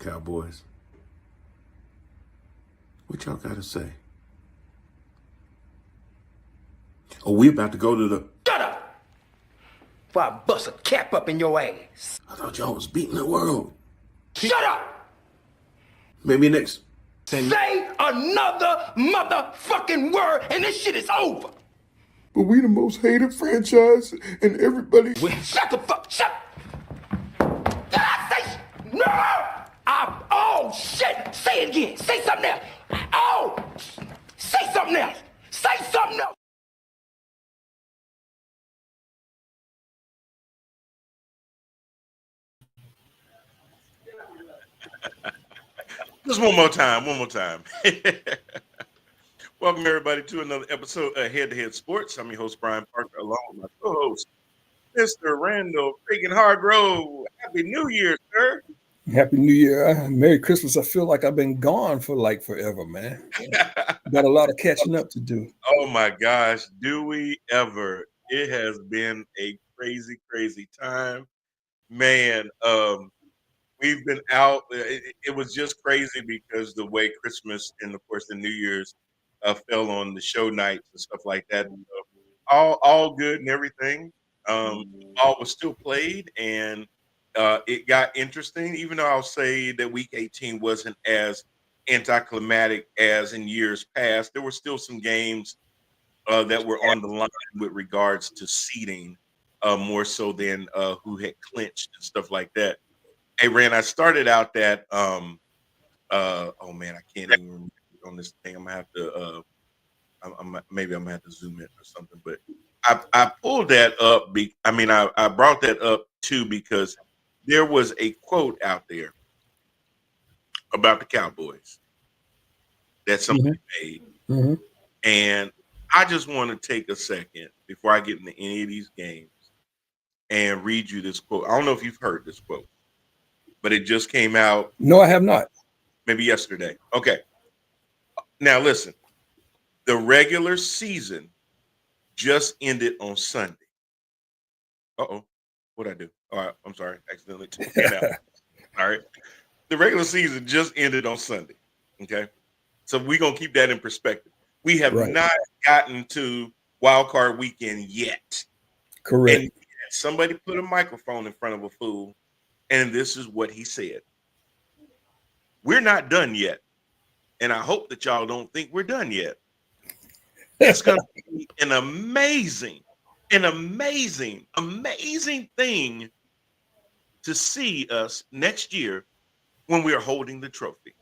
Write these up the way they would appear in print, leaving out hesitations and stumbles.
Cowboys. What y'all got to say? Oh, we about to go to the... Shut up! Before I bust a cap up in your ass. I thought y'all was beating the world. Shut up! Maybe next... Say another motherfucking word and this shit is over. But we the most hated franchise and everybody... Shut the fuck... Shut... Did I say... No! Oh, shit! Say it again. Say something else. Oh! Say something else. Say something else. Just one more time. Welcome, everybody, to another episode of Head to Head Sports. I'm your host, Brian Parker, along with my co-host, Mr. Randall freaking Hargrove. Happy New Year, sir. Happy New Year. Merry Christmas. I feel like I've been gone for like forever, man. Got a lot of catching up to do. Oh, my gosh. Do we ever? It has been a crazy, crazy time. Man, we've been out. It was just crazy because the way Christmas and, of course, the New Year's fell on the show nights and stuff like that. All good and everything. All was still played, and it got interesting. Even though I'll say that Week 18 wasn't as anticlimactic as in years past, there were still some games that were on the line with regards to seeding, more so than who had clinched and stuff like that. Hey, Rand, I started out that oh man, I can't even remember on this thing. I'm gonna have to maybe I'm gonna have to zoom in or something. But I pulled that up. I brought that up too because there was a quote out there about the Cowboys that somebody made, and I just want to take a second before I get into any of these games and read you this quote. I don't know if you've heard this quote, but it just came out. No, I have not. Maybe yesterday. Okay. Now listen, the regular season just ended on Sunday. Uh-oh. What'd I do? All right. I'm sorry. Accidentally took it out. All right. The regular season just ended on Sunday. Okay. So we're going to keep that in perspective. We have not gotten to wild card weekend yet. Correct. And somebody put a microphone in front of a fool, and this is what he said. We're not done yet. And I hope that y'all don't think we're done yet. It's going to be an amazing thing to see us next year when we are holding the trophy.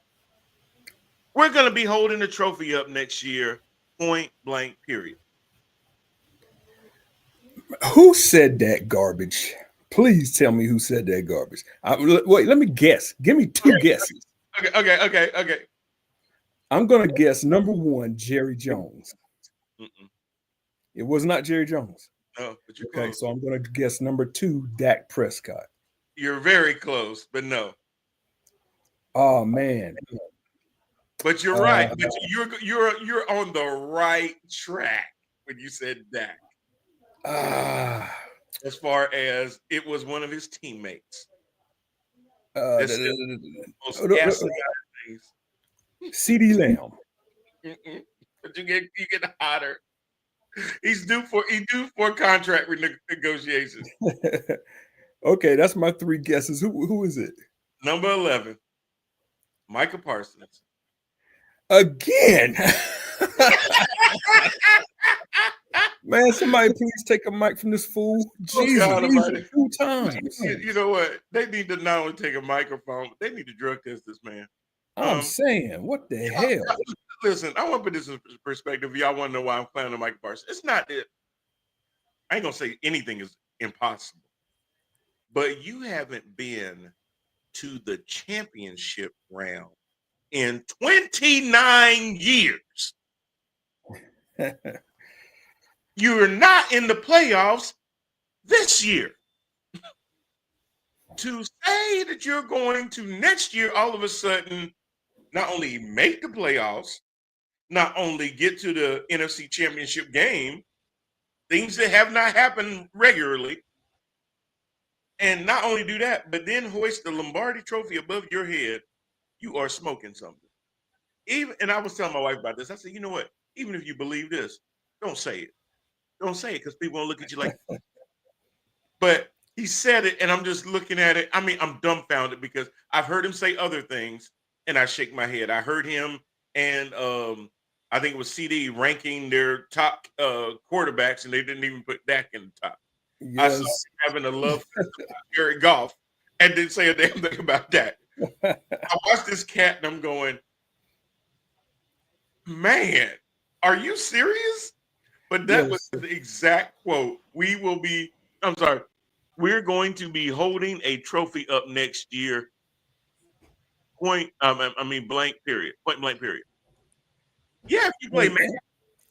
We're going to be holding the trophy up next year, point blank, period. Who said that garbage? Please tell me who said that garbage. Wait, let me guess. Give me two guesses. Okay. I'm going to guess number one, Jerry Jones. Mm-mm. It was not Jerry Jones. No, but you're okay. close. So I'm going to guess number two, Dak Prescott. You're very close, but no. Oh man. But you're right. But you're on the right track when you said Dak. As far as it was one of his teammates. CeeDee Lamb. But you get hotter. He's due for contract negotiations. Okay, that's my three guesses. Who is it? Number 11, Micah Parsons. Again. Man, somebody please take a mic from this fool. Jesus, 2 times. You know what? They need to not only take a microphone, but they need to drug test this man. I'm saying, what the hell? Listen, I want to put this in perspective. Y'all want to know why I'm playing on Micah Parsons. It's not that I ain't gonna say anything is impossible, but you haven't been to the championship round in 29 years. You're not in the playoffs this year. To say that you're going to next year all of a sudden not only make the playoffs, not only get to the NFC Championship game, things that have not happened regularly, and not only do that, but then hoist the Lombardi Trophy above your head you are smoking something. And I was telling my wife about this. I said, you know what? Even if you believe this, don't say it. Don't say it because people will look at you like. But he said it, and I'm just looking at it. I mean, I'm dumbfounded because I've heard him say other things, and I shake my head. I heard him and I think it was CD ranking their top quarterbacks, and they didn't even put Dak in the top. I saw him Yes. having a love fest about Jared Goff and didn't say a damn thing about that. I watched this cat and I'm going, man, are you serious? But that was Yes. the exact quote. I'm sorry, we're going to be holding a trophy up next year. Blank period. Point blank period. Yeah, if you play And, man.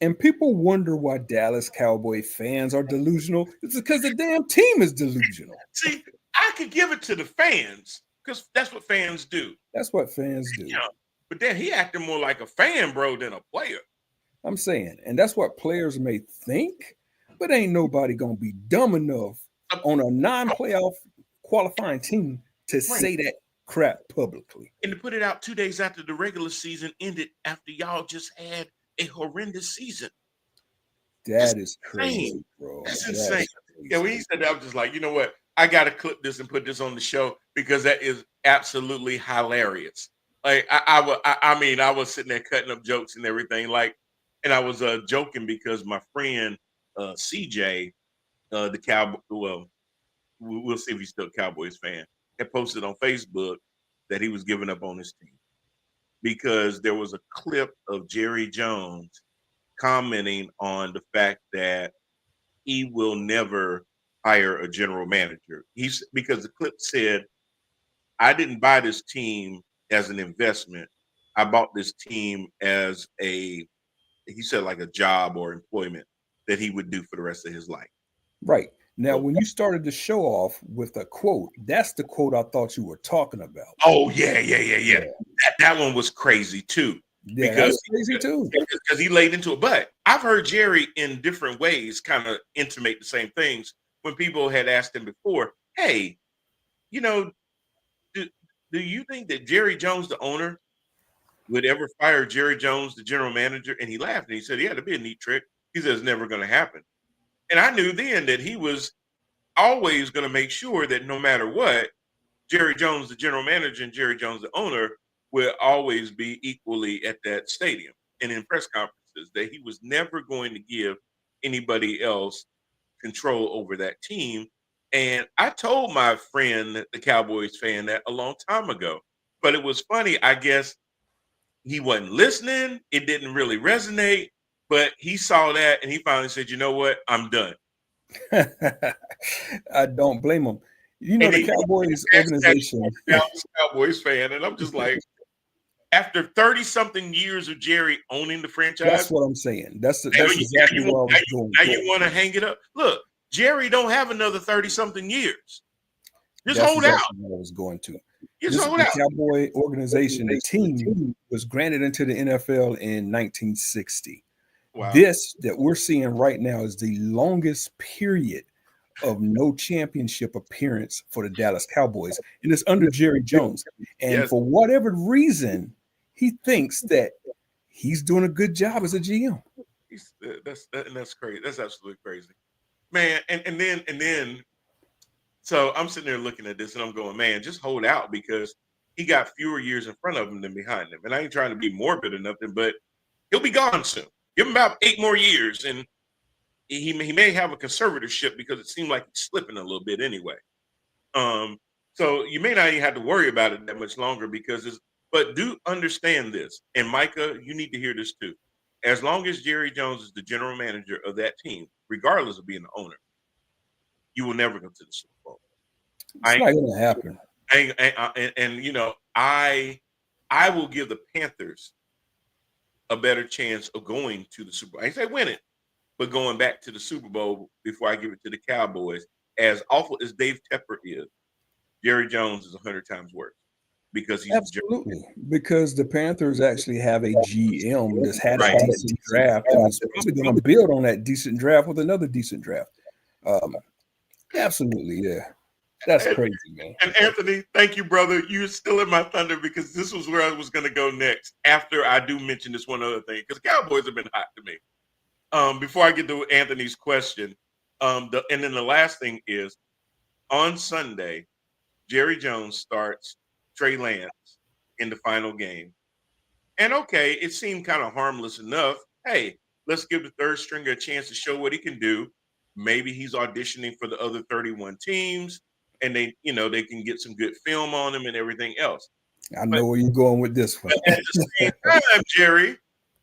and people wonder why Dallas Cowboy fans are delusional. It's because the damn team is delusional. See, I could give it to the fans because that's what fans do. That's what fans do. You know, but then he acted more like a fan, bro, than a player. I'm saying, and that's what players may think, but ain't nobody gonna be dumb enough on a non-playoff qualifying team to say that crap publicly. And to put it out 2 days after the regular season ended, after y'all just had a horrendous season. That is crazy, bro. That's insane. Yeah, when he said that, I was just like, you know what? I gotta clip this and put this on the show because that is absolutely hilarious. Like I was sitting there cutting up jokes and everything, like, and I was joking because my friend CJ, the Cowboy, well, we'll see if he's still a Cowboys fan, had posted on Facebook that he was giving up on his team because there was a clip of Jerry Jones commenting on the fact that he will never hire a general manager. Because the clip said, I didn't buy this team as an investment. I bought this team as he said like a job or employment that he would do for the rest of his life. Right. Now, when you started the show off with a quote, that's the quote I thought you were talking about. Oh, yeah. That one was crazy too. Yeah, that's crazy too. Because he laid into it. But I've heard Jerry in different ways kind of intimate the same things when people had asked him before, hey, you know, do you think that Jerry Jones, the owner, would ever fire Jerry Jones, the general manager? And he laughed and he said, yeah, that'd be a neat trick. He said, it's never going to happen. And I knew then that he was always going to make sure that no matter what, Jerry Jones, the general manager, and Jerry Jones, the owner, will always be equally at that stadium and in press conferences, that he was never going to give anybody else control over that team. And I told my friend, the Cowboys fan, that a long time ago. But it was funny. I guess he wasn't listening. It didn't really resonate. But he saw that and he finally said, you know what? I'm done. I don't blame him. You know, the Cowboys organization. Cowboys fan. And I'm just like, after 30-something years of Jerry owning the franchise. That's what I'm saying. That's exactly where I was going. Now you want to hang it up. Look, Jerry don't have another 30-something years. Just hold out. What I was going to. Just hold out. The Cowboy organization, the team was granted into the NFL in 1960. Wow. This that we're seeing right now is the longest period of no championship appearance for the Dallas Cowboys, and it's under Jerry Jones. And for whatever reason, he thinks that he's doing a good job as a GM. That's crazy. That's absolutely crazy, man. And then, so I'm sitting there looking at this, and I'm going, man, just hold out because he got fewer years in front of him than behind him. And I ain't trying to be morbid or nothing, but he'll be gone soon. Give him about 8 more years, and he may have a conservatorship because it seemed like he's slipping a little bit anyway. So you may not even have to worry about it that much longer but do understand this. And Micah, you need to hear this too. As long as Jerry Jones is the general manager of that team, regardless of being the owner, you will never go to the Super Bowl. It's not going to happen. And you know, I will give the Panthers a better chance of going to the Super Bowl. I ain't say win it, but going back to the Super Bowl before I give it to the Cowboys. As awful as Dave Tepper is, Jerry Jones is 100 times worse because he's absolutely because the Panthers actually have a GM that's had a decent draft and is probably going to build on that decent draft with another decent draft. Absolutely, yeah. That's crazy, man. And Anthony, thank you, brother. You're still in my thunder because this was where I was going to go next. After I do mention this one other thing, because Cowboys have been hot to me. Before I get to Anthony's question, and then the last thing is on Sunday, Jerry Jones starts Trey Lance in the final game. And okay, it seemed kind of harmless enough. Hey, let's give the third stringer a chance to show what he can do. Maybe he's auditioning for the other 31 teams, and they can get some good film on him and everything else. I know where you're going with this one. At the same time, Jerry,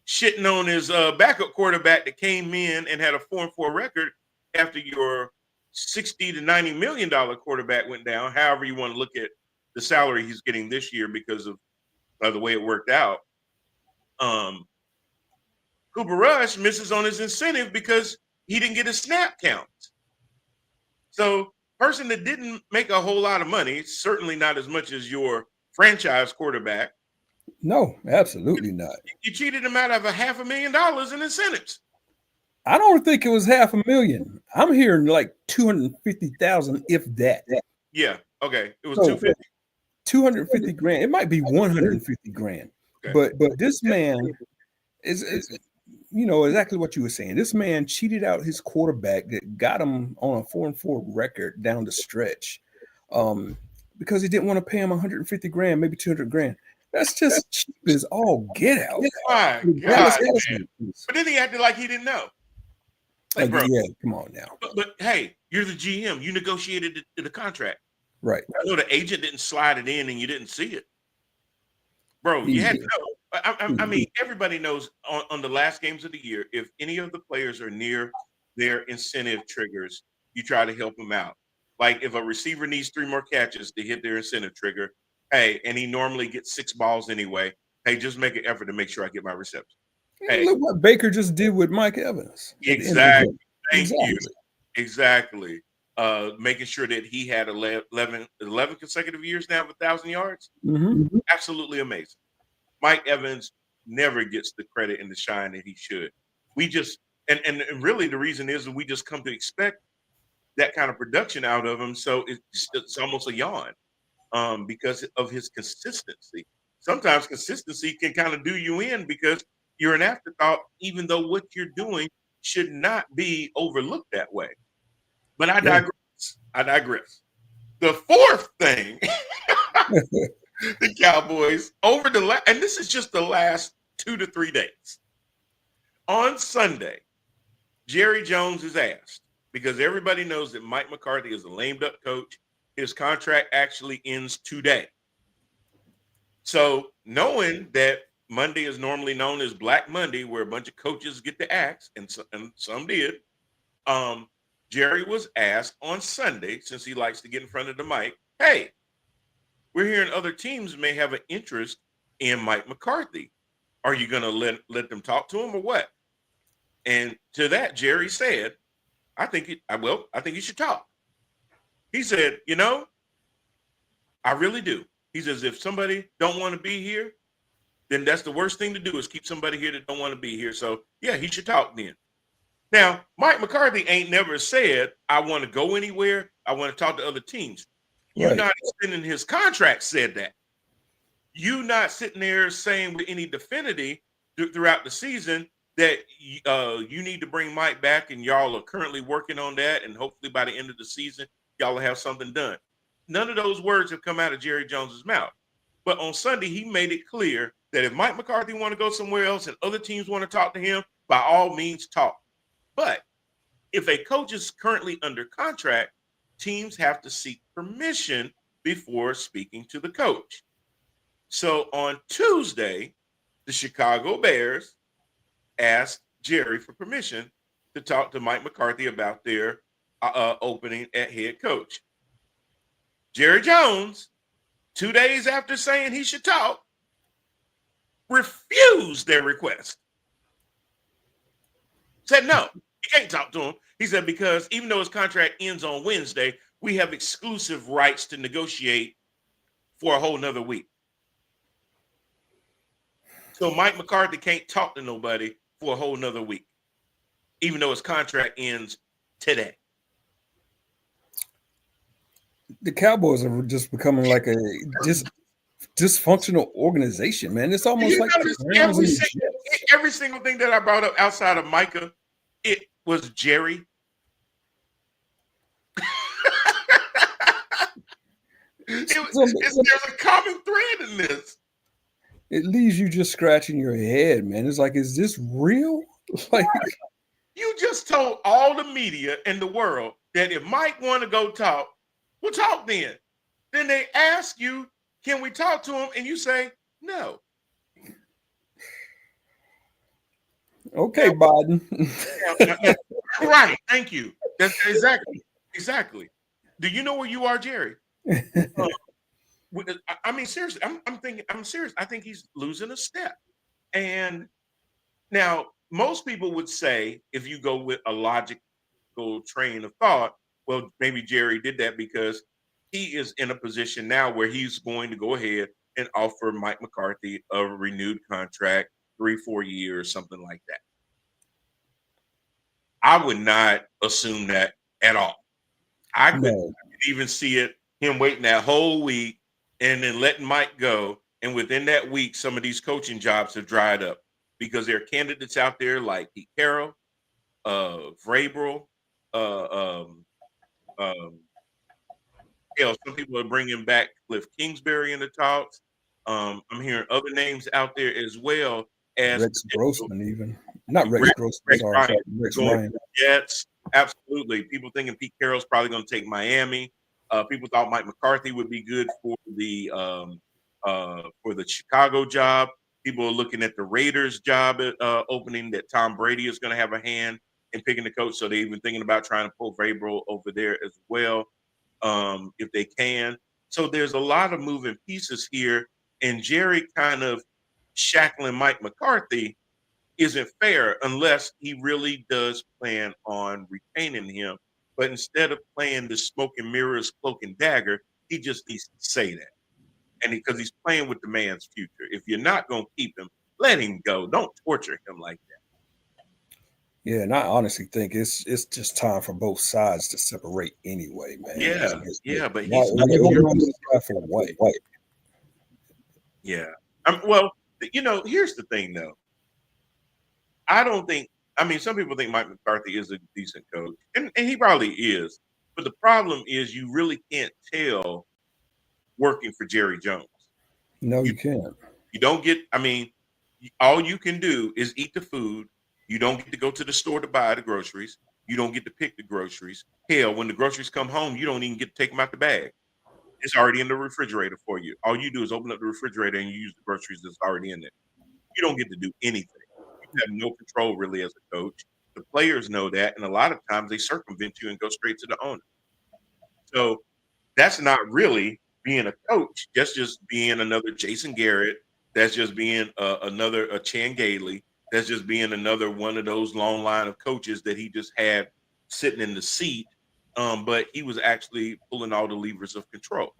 shitting on his backup quarterback that came in and had a 4-4 record after your $60 to $90 million quarterback went down. However you want to look at the salary he's getting this year because of the way it worked out. Cooper Rush misses on his incentive because he didn't get a snap count. So, person that didn't make a whole lot of money, certainly not as much as your franchise quarterback. No, absolutely not. You cheated him out of $500,000 in incentives. I don't think it was $500,000. I'm hearing like 250,000, if that. Yeah. Okay. It was 250. 250 grand. It might be 150 grand. Okay. But this man is exactly what you were saying. This man cheated out his quarterback that got him on a 4-4 record down the stretch, because he didn't want to pay him 150 grand, maybe 200 grand. That's just cheap as all get out. My God, but then he acted like he didn't know. Like, bro, yeah, come on now. But hey, you're the GM. You negotiated the contract. Right. I know the agent didn't slide it in and you didn't see it. Bro, you had to know. I mean, everybody knows on the last games of the year, if any of the players are near their incentive triggers, you try to help them out. Like if a receiver needs 3 more catches to hit their incentive trigger, hey, and he normally gets 6 balls anyway, hey, just make an effort to make sure I get my reception. Hey, look what Baker just did with Mike Evans. Exactly. Thank you. Exactly. Making sure that he had 11 consecutive years now of 1,000 yards. Mm-hmm. Absolutely amazing. Mike Evans never gets the credit and the shine that he should. We just and really the reason is that we just come to expect that kind of production out of him. So it's almost a yawn because of his consistency. Sometimes consistency can kind of do you in because you're an afterthought, even though what you're doing should not be overlooked that way. But I digress. The fourth thing, the Cowboys over and this is just the last 2 to 3 days. On Sunday, Jerry Jones is asked, because everybody knows that Mike McCarthy is a lame duck coach. His contract actually ends today. So knowing that Monday is normally known as Black Monday, where a bunch of coaches get the axe, and some did, Jerry was asked on Sunday, since he likes to get in front of the mic, hey, we're hearing other teams may have an interest in Mike McCarthy. Are you going to let them talk to him or what? And to that, Jerry said, I think he should talk. He said, I really do. He says, if somebody don't want to be here, then that's the worst thing to do is keep somebody here that don't want to be here. So, yeah, he should talk then. Now, Mike McCarthy ain't never said, I want to go anywhere. I want to talk to other teams. You're not extending his contract said that. You not sitting there saying with any definity throughout the season that you need to bring Mike back and y'all are currently working on that. And hopefully by the end of the season, y'all will have something done. None of those words have come out of Jerry Jones's mouth. But on Sunday, he made it clear that if Mike McCarthy want to go somewhere else and other teams want to talk to him, by all means talk. But if a coach is currently under contract, teams have to seek permission before speaking to the coach. So on Tuesday, the Chicago Bears asked Jerry for permission to talk to Mike McCarthy about their opening at head coach. Jerry Jones, 2 days after saying he should talk, refused their request. Said no. You can't talk to him. He said, because even though his contract ends on Wednesday, we have exclusive rights to negotiate for a whole nother week. So Mike McCarthy can't talk to nobody for a whole nother week, even though his contract ends today. The Cowboys are just becoming like a dysfunctional organization, man. It's almost You like notice the Browns and the every single thing that I brought up outside of Micah, it was Jerry. There's a common thread in this. It leaves you just scratching your head, man. It's like, is this real? Like, you just told all the media in the world that if Mike want to go talk, we'll talk then. Then they ask you, can we talk to him? And you say, no. Okay, Biden. Right. Thank you. That's exactly. Do you know where you are, Jerry? I mean, seriously, I'm serious. I think he's losing a step. And now most people would say, if you go with a logical train of thought, well, maybe Jerry did that because he is in a position now where he's going to go ahead and offer Mike McCarthy a renewed contract, 3-4 years, something like that. I would not assume that at all. I couldn't even see it, him waiting that whole week and then letting Mike go. And within that week, some of these coaching jobs have dried up because there are candidates out there like Pete Carroll, Vrabel, some people are bringing back Cliff Kingsbury in the talks. I'm hearing other names out there as well as Rex Grossman, even not Rex Grossman. Sorry, Rex Ryan. Jets, absolutely. People thinking Pete Carroll's probably going to take Miami. People thought Mike McCarthy would be good for the Chicago job. People are looking at the Raiders job opening that Tom Brady is going to have a hand in picking the coach. So they're even thinking about trying to pull Vrabel over there as well, if they can. So there's a lot of moving pieces here, and Jerry kind of shackling Mike McCarthy isn't fair unless he really does plan on retaining him. But instead of playing the smoke and mirrors, cloak and dagger, he just needs to say that. And because he's playing with the man's future. If you're not going to keep him, let him go. Don't torture him like that. Yeah, and I honestly think it's just time for both sides to separate anyway, man. Yeah, but he's not for White. Yeah. Well, here's the thing, though. Some people think Mike McCarthy is a decent coach, and he probably is. But the problem is you really can't tell working for Jerry Jones. No, you can't. You don't get, all you can do is eat the food. You don't get to go to the store to buy the groceries. You don't get to pick the groceries. Hell, when the groceries come home, you don't even get to take them out the bag. It's already in the refrigerator for you. All you do is open up the refrigerator and you use the groceries that's already in there. You don't get to do anything. You have no control really as a coach. The players know that, and a lot of times they circumvent you and go straight to the owner. So that's not really being a coach. That's just being another Jason Garrett. That's just being another Chan Gailey. That's just being another one of those long line of coaches that he just had sitting in the seat. But he was actually pulling all the levers of control.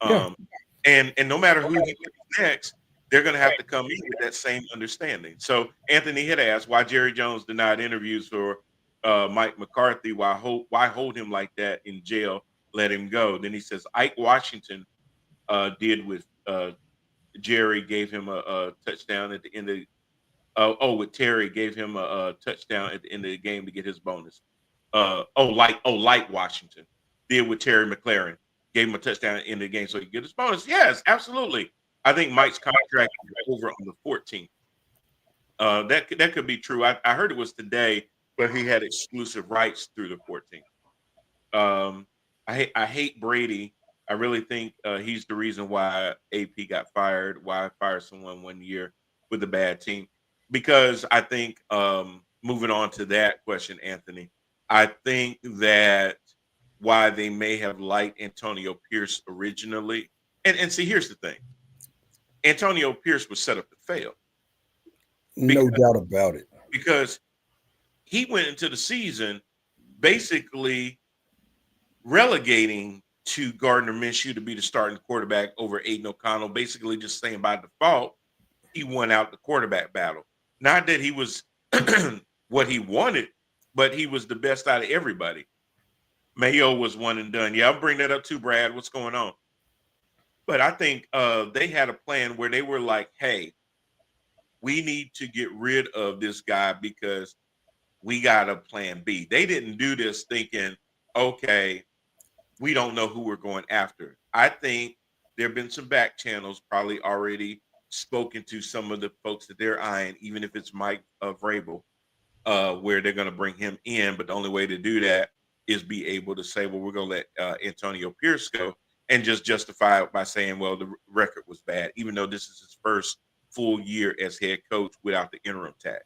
And no matter who he picks next, they're going to have to come in with that same understanding. So Anthony had asked why Jerry Jones denied interviews for Mike McCarthy. Why hold him like that in jail? Let him go. Then he says Ike Washington did with Jerry, gave him a touchdown at the end of with Terry, gave him a touchdown at the end of the game to get his bonus. Like Washington did with Terry McLaurin, gave him a touchdown at the end of the game so he could get his bonus. Yes, absolutely. I think Mike's contract is over on the 14th. That could be true. I heard it was today, but he had exclusive rights through the 14th. I hate Brady. I really think he's the reason why AP got fired, why I fired someone 1 year with a bad team. Because I think, moving on to that question, Anthony, I think that why they may have liked Antonio Pierce originally, and see, here's the thing. Antonio Pierce was set up to fail. No doubt about it. Because he went into the season basically relegating to Gardner Minshew to be the starting quarterback over Aiden O'Connell, basically just saying by default, he won out the quarterback battle. Not that he was what he wanted, but he was the best out of everybody. Mayo was one and done. Yeah, I'll bring that up too, Brad. What's going on? But I think they had a plan where they were like, hey, we need to get rid of this guy because we got a plan B. They didn't do this thinking, okay, we don't know who we're going after. I think there have been some back channels probably already spoken to some of the folks that they're eyeing, even if it's Mike Vrabel, where they're going to bring him in. But the only way to do that is be able to say, well, we're going to let Antonio Pierce go, and just justify it by saying, well, the record was bad, even though this is his first full year as head coach without the interim tag.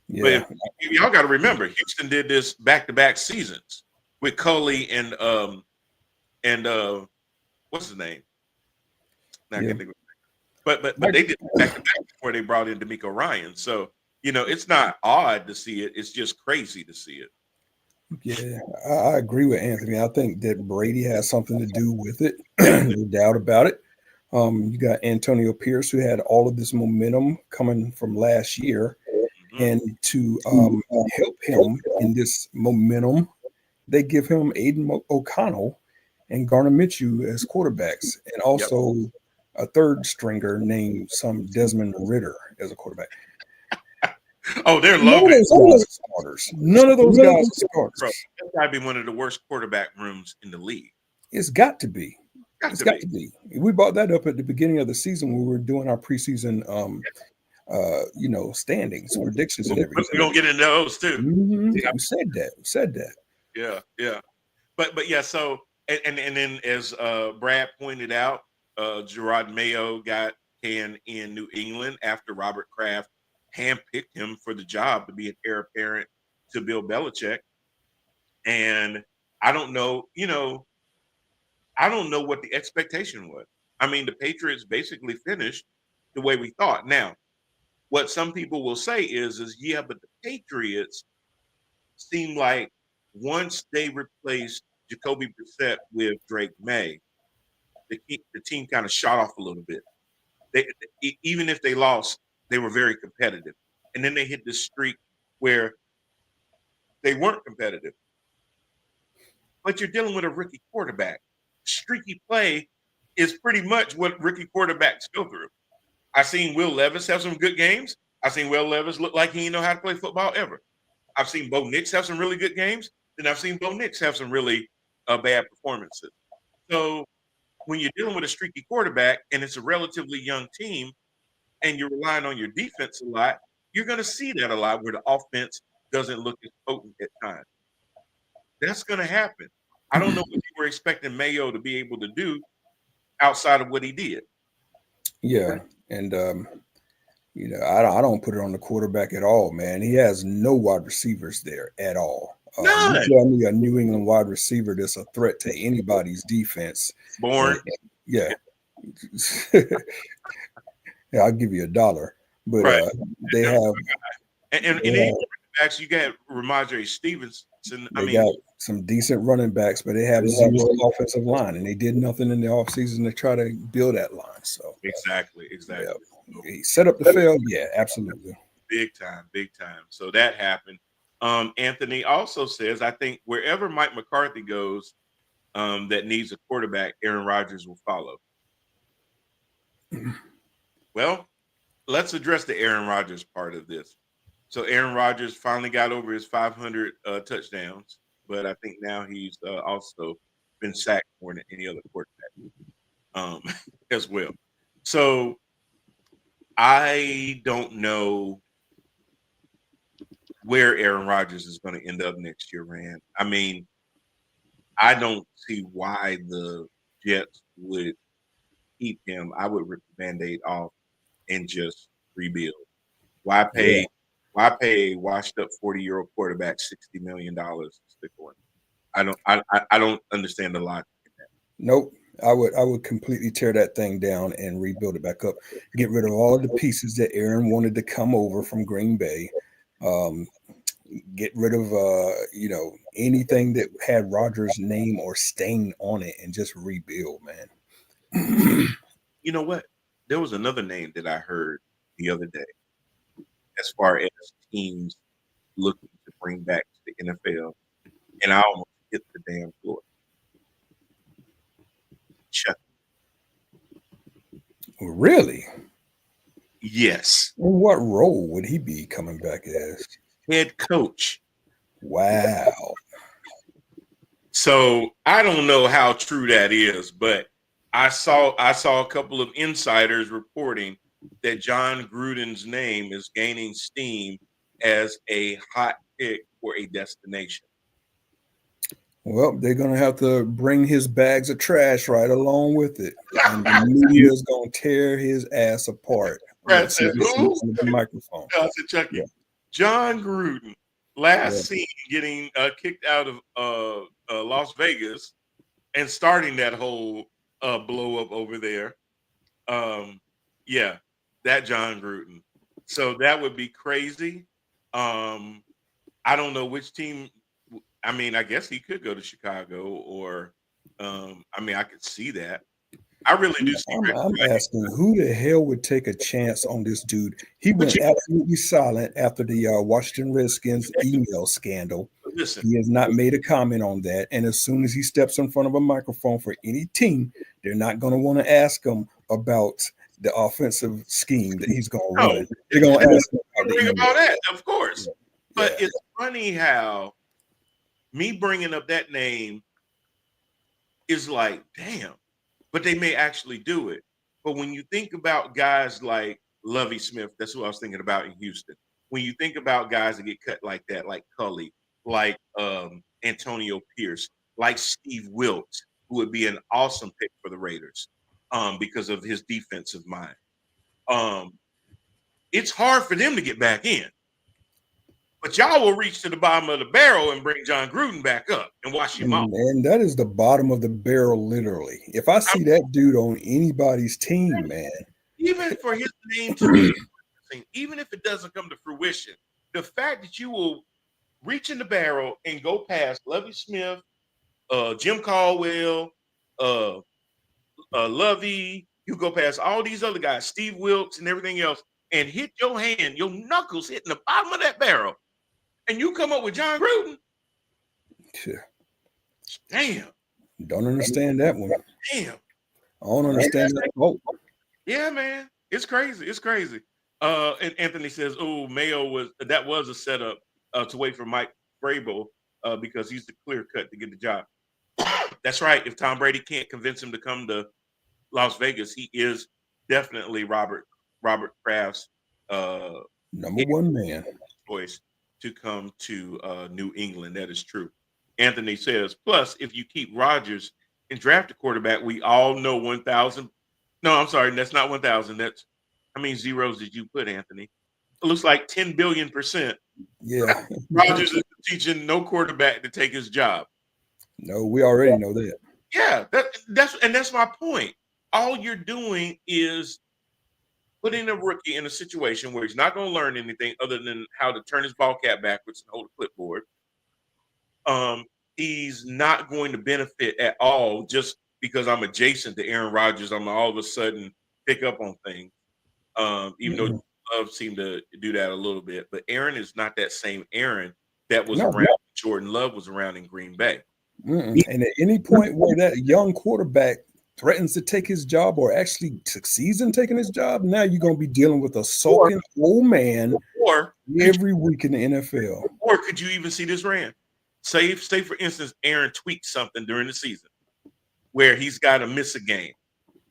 Yeah. But y'all got to remember, Houston did this back-to-back seasons with Coley and what's his name? Now I can't think of it. But they did it back-to-back before they brought in DeMeco Ryan. So, it's not odd to see it. It's just crazy to see it. Yeah, I agree with Anthony. I think that Brady has something to do with it. No doubt about it. You got Antonio Pierce, who had all of this momentum coming from last year. Mm-hmm. And to help him in this momentum, they give him Aiden O'Connell and Garner Minshew as quarterbacks, and also a third stringer named some Desmond Ridder as a quarterback. Oh, they're loaded. None of those guys are starters. Bro, that's got to be one of the worst quarterback rooms in the league. It's got to be. It's got to be. We brought that up at the beginning of the season when we were doing our preseason, standings, predictions, and everything. We're gonna get into those too. Mm-hmm. Yeah. We said that. Yeah. But yeah. So and then as Brad pointed out, Gerard Mayo got in New England after Robert Kraft handpicked him for the job to be an heir apparent to Bill Belichick. And I don't know, I don't know what the expectation was. I mean, the Patriots basically finished the way we thought. Now, what some people will say is but the Patriots seem like once they replaced Jacoby Brissett with Drake May, the team kind of shot off a little bit. Even if they lost, they were very competitive. And then they hit this streak where they weren't competitive. But you're dealing with a rookie quarterback. Streaky play is pretty much what rookie quarterbacks go through. I've seen Will Levis have some good games. I've seen Will Levis look like he didn't know how to play football ever. I've seen Bo Nix have some really good games. Then I've seen Bo Nix have some really bad performances. So when you're dealing with a streaky quarterback and it's a relatively young team and you're relying on your defense a lot, you're going to see that a lot where the offense doesn't look as potent at times. That's going to happen. I don't know what you were expecting Mayo to be able to do outside of what he did. Yeah, and I don't put it on the quarterback at all, man. He has no wide receivers there at all. You tell me a New England wide receiver that's a threat to anybody's defense. Bourne. Yeah. Yeah, I'll give you $1. But right. They have actually you got Ramondre Stevenson. They got some decent running backs, but they have zero offensive line, and they did nothing in the offseason to try to build that line. So exactly. Yeah. He set up to fail. Yeah, absolutely. Big time. So that happened. Anthony also says, I think wherever Mike McCarthy goes, that needs a quarterback, Aaron Rodgers will follow. Well, let's address the Aaron Rodgers part of this. So Aaron Rodgers finally got over his 500 touchdowns, but I think now he's also been sacked more than any other quarterback as well. So I don't know where Aaron Rodgers is going to end up next year, Rand. I mean, I don't see why the Jets would keep him. I would rip the Band-Aid off and just rebuild. Why pay a washed up 40-year-old quarterback $60 million to stick on? I don't understand the logic in that. Nope. I would completely tear that thing down and rebuild it back up. Get rid of all of the pieces that Aaron wanted to come over from Green Bay. Get rid of anything that had Rodgers' name or stain on it and just rebuild, man. You know what? There was another name that I heard the other day as far as teams looking to bring back to the NFL, and I almost hit the damn floor. Chuck. Really? Yes. In what role would he be coming back as? Head coach. Wow. So I don't know how true that is, but I saw a couple of insiders reporting that John Gruden's name is gaining steam as a hot pick for a destination. Well, they're going to have to bring his bags of trash right along with it. And the media is going to tear his ass apart. Brad said, who? The microphone. I said, Chucky. Yeah. John Gruden, last seen getting kicked out of Las Vegas and starting that whole blow up over there. Yeah, that John Gruden. So that would be crazy. I don't know which team. I mean, I guess he could go to Chicago, or I mean, I could see that. I really do see. I'm asking, who the hell would take a chance on this dude? He went absolutely silent after the Washington Redskins email scandal. Listen, he has not made a comment on that. And as soon as he steps in front of a microphone for any team, they're not going to want to ask him about the offensive scheme that he's going to run. They're going to ask him about that, of course. Yeah. But it's funny how me bringing up that name is like, damn. But they may actually do it. But when you think about guys like Lovie Smith, that's who I was thinking about in Houston. When you think about guys that get cut like that, like Culley, like Antonio Pierce, like Steve Wilkes, who would be an awesome pick for the Raiders because of his defensive mind. It's hard for them to get back in. But y'all will reach to the bottom of the barrel and bring John Gruden back up and wash him out. And that is the bottom of the barrel, literally. If I see that dude on anybody's team, man. Even for his name to be, even if it doesn't come to fruition, the fact that you will reach in the barrel and go past Lovie Smith, Jim Caldwell, Lovie, you go past all these other guys, Steve Wilkes and everything else, and hit your hand, your knuckles hitting the bottom of that barrel. And you come up with John Gruden? Sure. Damn. Don't understand that one. Damn. I don't understand that. Oh. Yeah, man. It's crazy. It's crazy. And Anthony says, oh, Mayo was a setup to wait for Mike Vrabel because he's the clear cut to get the job. That's right. If Tom Brady can't convince him to come to Las Vegas, he is definitely Robert Kraft's number one man choice to come to New England. That is true. Anthony says, plus, if you keep Rodgers and draft a quarterback, we all know 1,000. No, I'm sorry. That's not 1,000. That's how many zeros did you put, Anthony? It looks like 10 billion%. Yeah. Rodgers is teaching no quarterback to take his job. No, we already know that. Yeah, that's my point. All you're doing is putting a rookie in a situation where he's not going to learn anything other than how to turn his ball cap backwards and hold a clipboard. He's not going to benefit at all just because I'm adjacent to Aaron Rodgers. I'm all of a sudden pick up on things, even though Love seemed to do that a little bit. But Aaron is not that same Aaron that was around when Jordan Love was around in Green Bay. And at any point where that young quarterback threatens to take his job or actually succeeds in taking his job, now you're going to be dealing with a sulking old man every week in the NFL. Or could you even see this, Rand? Say for instance, Aaron tweaks something during the season where he's got to miss a game,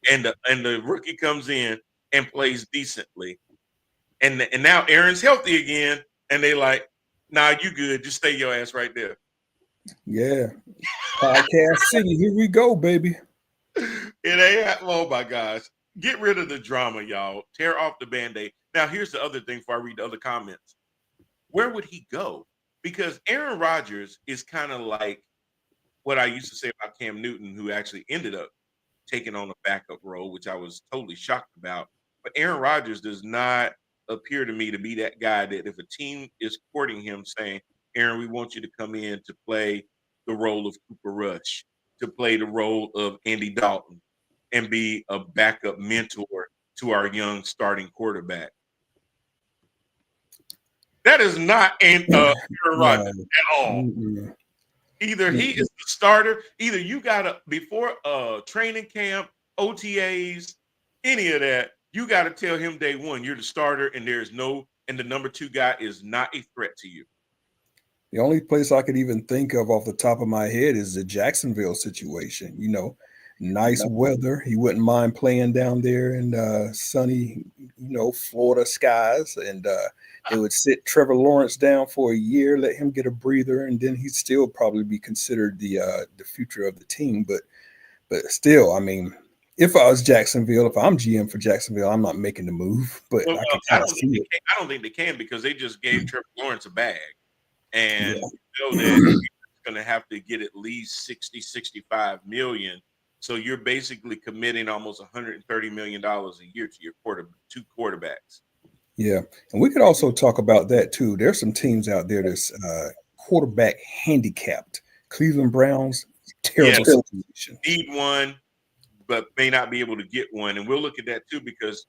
and the rookie comes in and plays decently, and now Aaron's healthy again, and they like, nah, you good, just stay your ass right there. Yeah, Podcast City, here we go, baby. It ain't. Oh my gosh, get rid of the drama, y'all. Tear off the Band-Aid. Now, here's the other thing before I read the other comments. Where would he go? Because Aaron Rodgers is kind of like what I used to say about Cam Newton, who actually ended up taking on a backup role, which I was totally shocked about. But Aaron Rodgers does not appear to me to be that guy that if a team is courting him saying, Aaron, we want you to come in to play the role of Cooper Rush, to play the role of Andy Dalton, and be a backup mentor to our young starting quarterback. That is not Aaron Rodgers at all. Either he is the starter, either you gotta before training camp, OTAs, any of that, you gotta tell him day one you're the starter, and the number 2 guy is not a threat to you. The only place I could even think of off the top of my head is the Jacksonville situation. Nice weather. He wouldn't mind playing down there in sunny, Florida skies. And they would sit Trevor Lawrence down for a year, let him get a breather, and then he'd still probably be considered the future of the team. But still, I mean, if I was Jacksonville, if I'm GM for Jacksonville, I'm not making the move. But I can kind of see it. I don't think they can because they just gave Trevor Lawrence a bag. And you know that he's going to have to get at least 60-65 million. So you're basically committing almost $130 million a year to your two quarterbacks. Yeah. And we could also talk about that too. There's some teams out there that's quarterback handicapped. Cleveland Browns, terrible situation. Need one, but may not be able to get one. And we'll look at that too because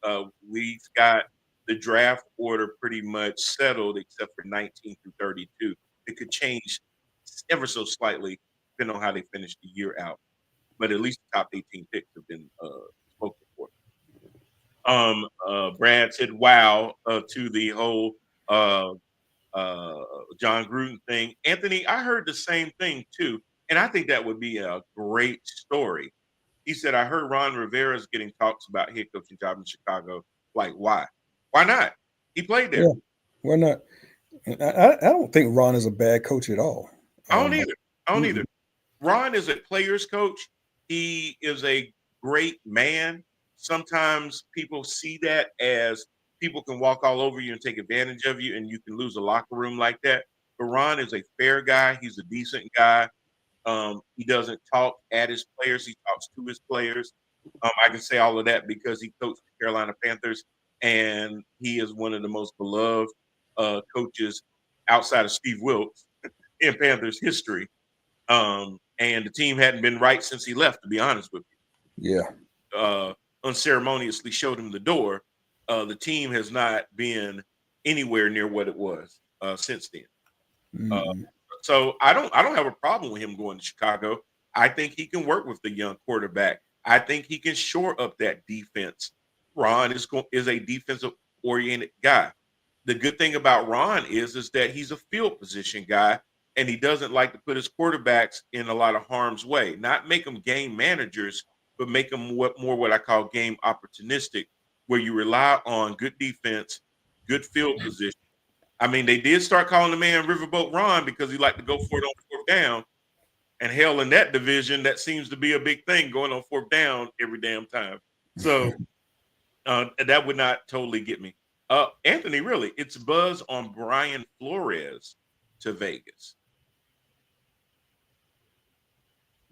we've got the draft order pretty much settled except for 19 through 32. It could change ever so slightly depending on how they finish the year out. But at least the top 18 picks have been spoken for. Brad said, wow, to the whole John Gruden thing. Anthony, I heard the same thing too. And I think that would be a great story. He said, I heard Ron Rivera's getting talks about head coaching job in Chicago. Like, why? Why not? He played there. Yeah, why not? I don't think Ron is a bad coach at all. I don't either. Ron is a player's coach. He is a great man. Sometimes people see that as people can walk all over you and take advantage of you, and you can lose a locker room like that. But Ron is a fair guy. He's a decent guy. He doesn't talk at his players. He talks to his players. I can say all of that because he coached the Carolina Panthers, and he is one of the most beloved coaches outside of Steve Wilkes in Panthers history. And the team hadn't been right since he left, to be honest with you. Yeah. Unceremoniously showed him the door. The team has not been anywhere near what it was since then. Mm-hmm. So I don't have a problem with him going to Chicago. I think he can work with the young quarterback. I think he can shore up that defense. Ron is a defensive oriented guy. The good thing about Ron is that he's a field position guy, and he doesn't like to put his quarterbacks in a lot of harm's way. Not make them game managers, but make them what I call game opportunistic, where you rely on good defense, good field position. I mean, they did start calling the man Riverboat Ron because he liked to go for it on fourth down. And hell, in that division, that seems to be a big thing, going on fourth down every damn time. So that would not totally get me. Anthony, really, it's buzz on Brian Flores to Vegas.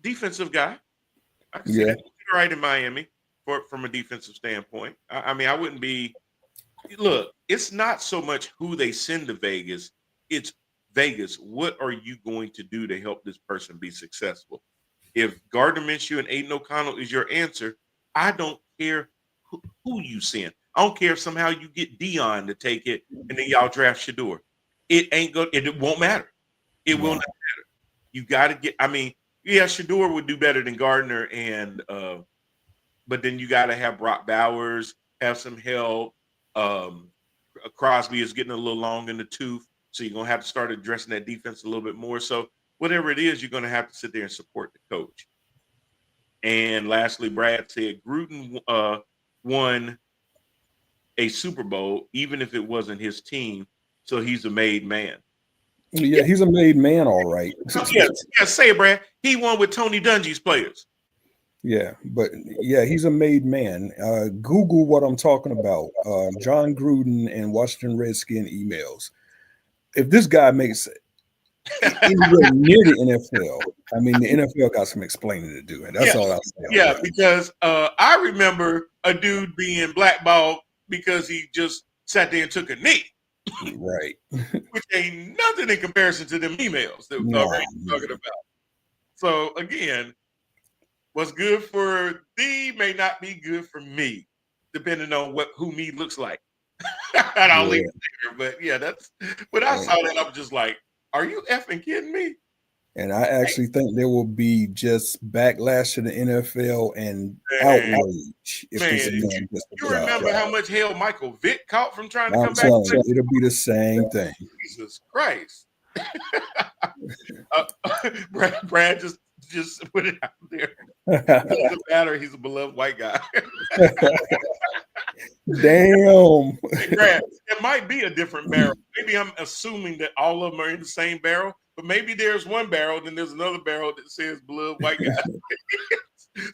Defensive guy. I can see that right in Miami from a defensive standpoint. I mean, I wouldn't be. Look, it's not so much who they send to Vegas. It's Vegas. What are you going to do to help this person be successful? If Gardner Minshew and Aiden O'Connell is your answer, I don't care who you send. I don't care if somehow you get Dion to take it and then y'all draft Shador. It ain't good. It won't matter. It will not matter. You got to get. I mean, yeah, Shador would do better than Gardner, but then you got to have Brock Bowers have some help. Crosby is getting a little long in the tooth, so you're gonna have to start addressing that defense a little bit more. So whatever it is, you're gonna have to sit there and support the coach. And lastly, Brad said Gruden won a Super Bowl, even if it wasn't his team. So he's a made man. Yeah, he's a made man, all right. Yeah, say it, Brad. He won with Tony Dungy's players. Yeah, but yeah, he's a made man. Google what I'm talking about. John Gruden and Washington Redskin emails. If this guy makes it anywhere near the NFL, I mean, the NFL got some explaining to do, and that's all I'll say. Yeah, because I remember a dude being blackballed because he just sat there and took a knee. Right. Which ain't nothing in comparison to them emails that we're already talking about. So again, what's good for thee may not be good for me, depending on who me looks like. I'll leave it there. But yeah, that's when I saw that, I was just like, are you effing kidding me? And I actually think there will be just backlash to the NFL and Man, outrage if this man, man gets the you job. remember how much hell Michael Vick caught from trying to I'm come back? telling you, it'll be the same thing. Jesus Christ. Brad just put it out there. It doesn't matter. He's a beloved white guy. Damn. Hey, Brad, it might be a different barrel. Maybe I'm assuming that all of them are in the same barrel, but maybe there's one barrel, then there's another barrel that says beloved white guy.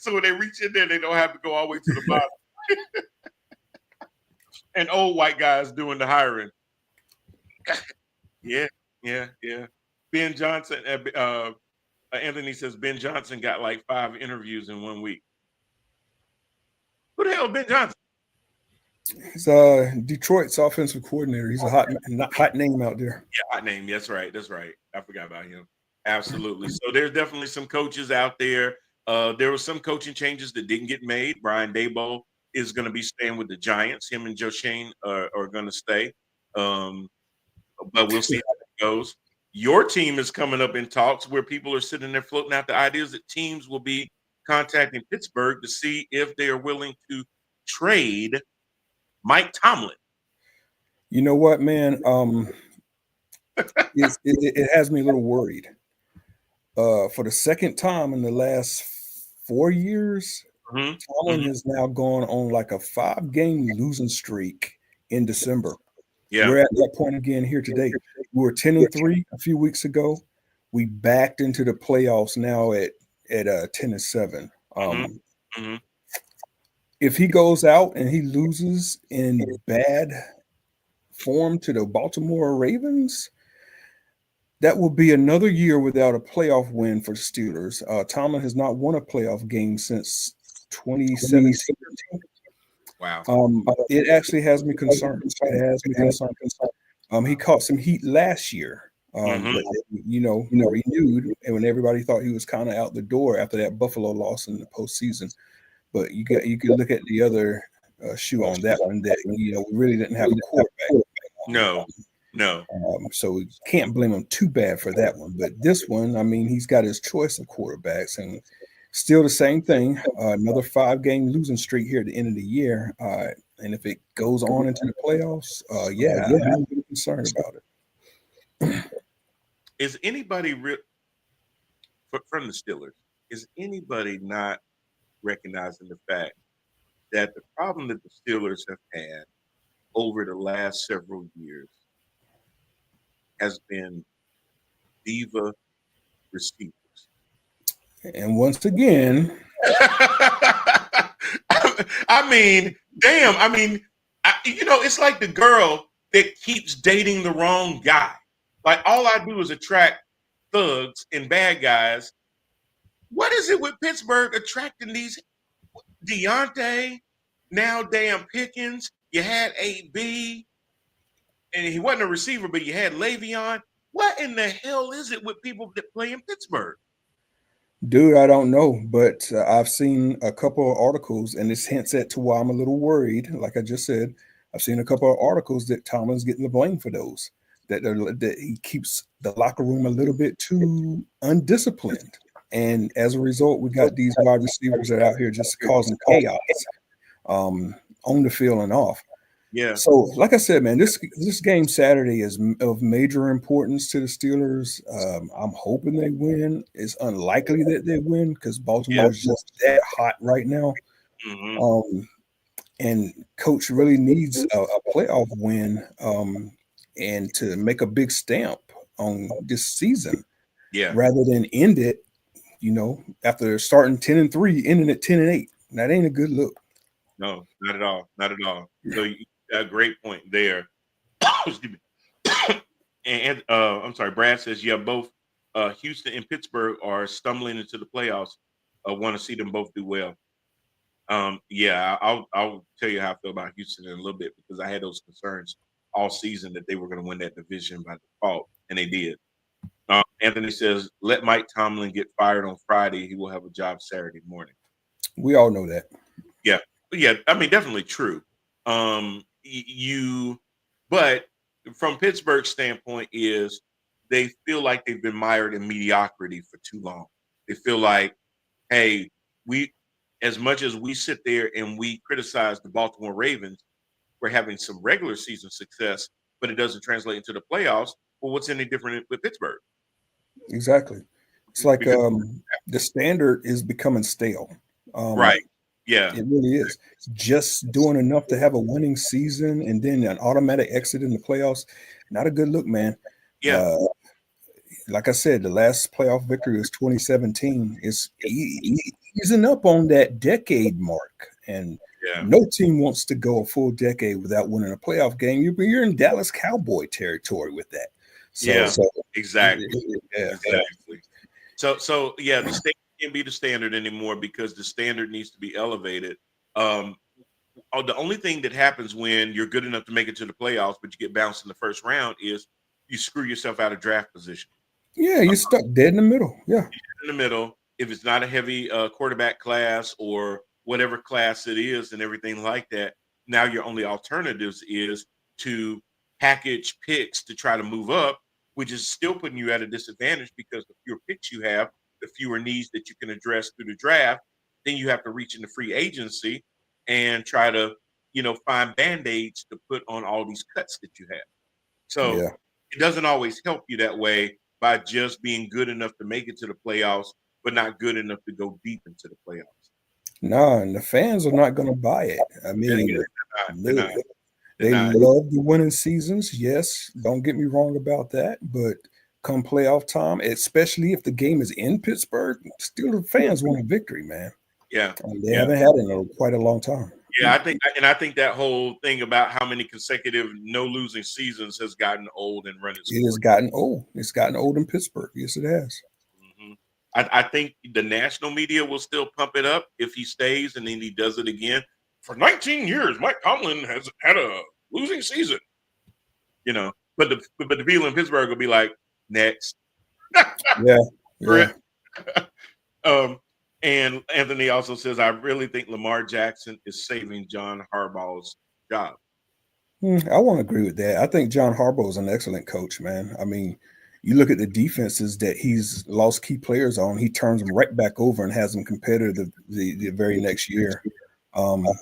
So when they reach in there, they don't have to go all the way to the bottom. And old white guys doing the hiring. Yeah. Ben Johnson, Anthony says Ben Johnson got like 5 interviews in 1 week. Who the hell is Ben Johnson? He's Detroit's offensive coordinator. He's a hot name out there. Yeah, hot name. That's right. I forgot about him. Absolutely. So there's definitely some coaches out there. There were some coaching changes that didn't get made. Brian Daboll is going to be staying with the Giants. Him and Joe Shane are going to stay. But we'll see how it goes. Your team is coming up in talks where people are sitting there floating out the ideas that teams will be contacting Pittsburgh to see if they are willing to trade Mike Tomlin. You know what, man? It has me a little worried. For the second time in the last 4 years, Tomlin has now gone on like a 5-game losing streak in December. Yeah. We're at that point again here today. We were 10-3 a few weeks ago. We backed into the playoffs now at 10-7. If he goes out and he loses in bad form to the Baltimore Ravens, that will be another year without a playoff win for the Steelers. Tomlin has not won a playoff game since 2017. Wow. It actually has me concerned. He caught some heat last year. But, renewed, and when everybody thought he was kind of out the door after that Buffalo loss in the postseason. But you can look at the other shoe on that one that we really didn't have a quarterback. No. So we can't blame him too bad for that one. But this one, I mean, he's got his choice of quarterbacks, and still the same thing. Another 5-game losing streak here at the end of the year. And if it goes on into the playoffs, I'm really concerned about it. Is anybody from the Steelers? Is anybody not recognizing the fact that the problem that the Steelers have had over the last several years has been diva receivers? And once again, I mean, damn. I mean, it's like the girl that keeps dating the wrong guy. Like, all I do is attract thugs and bad guys. What is it with Pittsburgh attracting these Deontay, now damn Pickens? You had AB, and he wasn't a receiver, but you had Le'Veon. What in the hell is it with people that play in Pittsburgh? Dude, I don't know, but I've seen a couple of articles, and this hints at to why I'm a little worried. Like I just said, I've seen a couple of articles that Tomlin's getting the blame for those, that he keeps the locker room a little bit too undisciplined. And as a result, we got these wide receivers that are out here just causing chaos on the field and off. Yeah. So, like I said, man, this game Saturday is of major importance to the Steelers. I'm hoping they win. It's unlikely that they win because Baltimore is just that hot right now. And Coach really needs a playoff win and to make a big stamp on this season. Yeah. Rather than end it, after starting 10-3, ending at 10-8. That ain't a good look. No, not at all. Not at all. So you got a great point there. Excuse me. And I'm sorry, Brad says, both Houston and Pittsburgh are stumbling into the playoffs. I want to see them both do well. I'll tell you how I feel about Houston in a little bit, because I had those concerns all season that they were going to win that division by default, and they did. Anthony says, let Mike Tomlin get fired on Friday. He will have a job Saturday morning. We all know that. Yeah. I mean, definitely true. But from Pittsburgh's standpoint is they feel like they've been mired in mediocrity for too long. They feel like, hey, as much as we sit there and we criticize the Baltimore Ravens for having some regular season success, but it doesn't translate into the playoffs. Well, what's any different with Pittsburgh? Exactly. It's like Because the standard is becoming stale. right. Yeah. It really is. Just doing enough to have a winning season and then an automatic exit in the playoffs. Not a good look, man. Yeah. Like I said, the last playoff victory was 2017. It's easing up on that decade mark. And no team wants to go a full decade without winning a playoff game. You're in Dallas Cowboy territory with that. So exactly. Yeah. Exactly. So yeah, the state can't be the standard anymore because the standard needs to be elevated. The only thing that happens when you're good enough to make it to the playoffs, but you get bounced in the first round, is you screw yourself out of draft position. Yeah, you're stuck dead in the middle. Yeah, in the middle. If it's not a heavy quarterback class or whatever class it is, and everything like that, now your only alternatives is to package picks to try to move up, which is still putting you at a disadvantage because the fewer picks you have, the fewer needs that you can address through the draft. Then you have to reach into free agency and try to, find band-aids to put on all these cuts that you have. So it doesn't always help you that way by just being good enough to make it to the playoffs, but not good enough to go deep into the playoffs. No, and the fans are not going to buy it. I mean, they love the winning seasons. Yes, don't get me wrong about that. But come playoff time, especially if the game is in Pittsburgh, still the fans want a victory, man. Yeah, they haven't had it in quite a long time. Yeah, I think that whole thing about how many consecutive no losing seasons has gotten old and run its course. It has gotten old. It's gotten old in Pittsburgh. Yes, it has. Mm-hmm. I think the national media will still pump it up if he stays and then he does it again. For 19 years, Mike Tomlin has had a losing season. But the people in Pittsburgh will be like, next. Yeah. And Anthony also says, I really think Lamar Jackson is saving John Harbaugh's job. I won't agree with that. I think John Harbaugh is an excellent coach, man. I mean, you look at the defenses that he's lost key players on, he turns them right back over and has them competitive the very next year.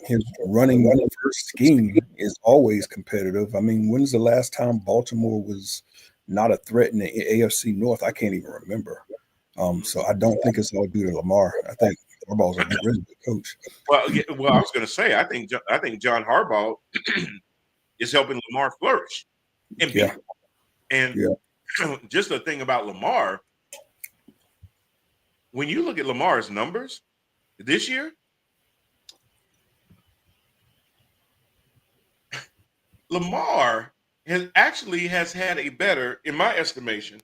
His running first scheme is always competitive. I mean, when's the last time Baltimore was not a threat in the AFC North? I can't even remember. So I don't think it's all due to Lamar. I think Harbaugh's a really good coach. Well, I was going to say, I think John Harbaugh is helping Lamar flourish. And just the thing about Lamar, when you look at Lamar's numbers this year, Lamar has had a better, in my estimation,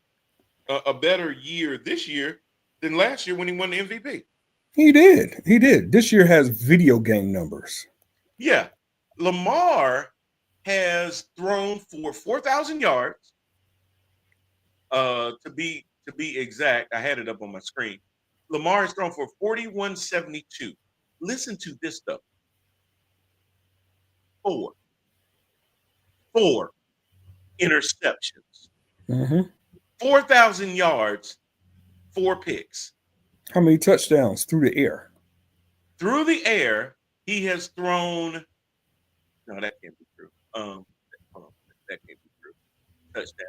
a better year this year than last year when he won the MVP. He did. This year has video game numbers. Yeah. Lamar has thrown for 4,000 yards. To be exact, I had it up on my screen. Lamar has thrown for 4,172. Listen to this stuff. 4 interceptions. Mm-hmm. 4,000 yards, 4 picks. How many touchdowns through the air? Through the air, he has thrown. No, that can't be true. Hold on, that can't be true. Touchdown.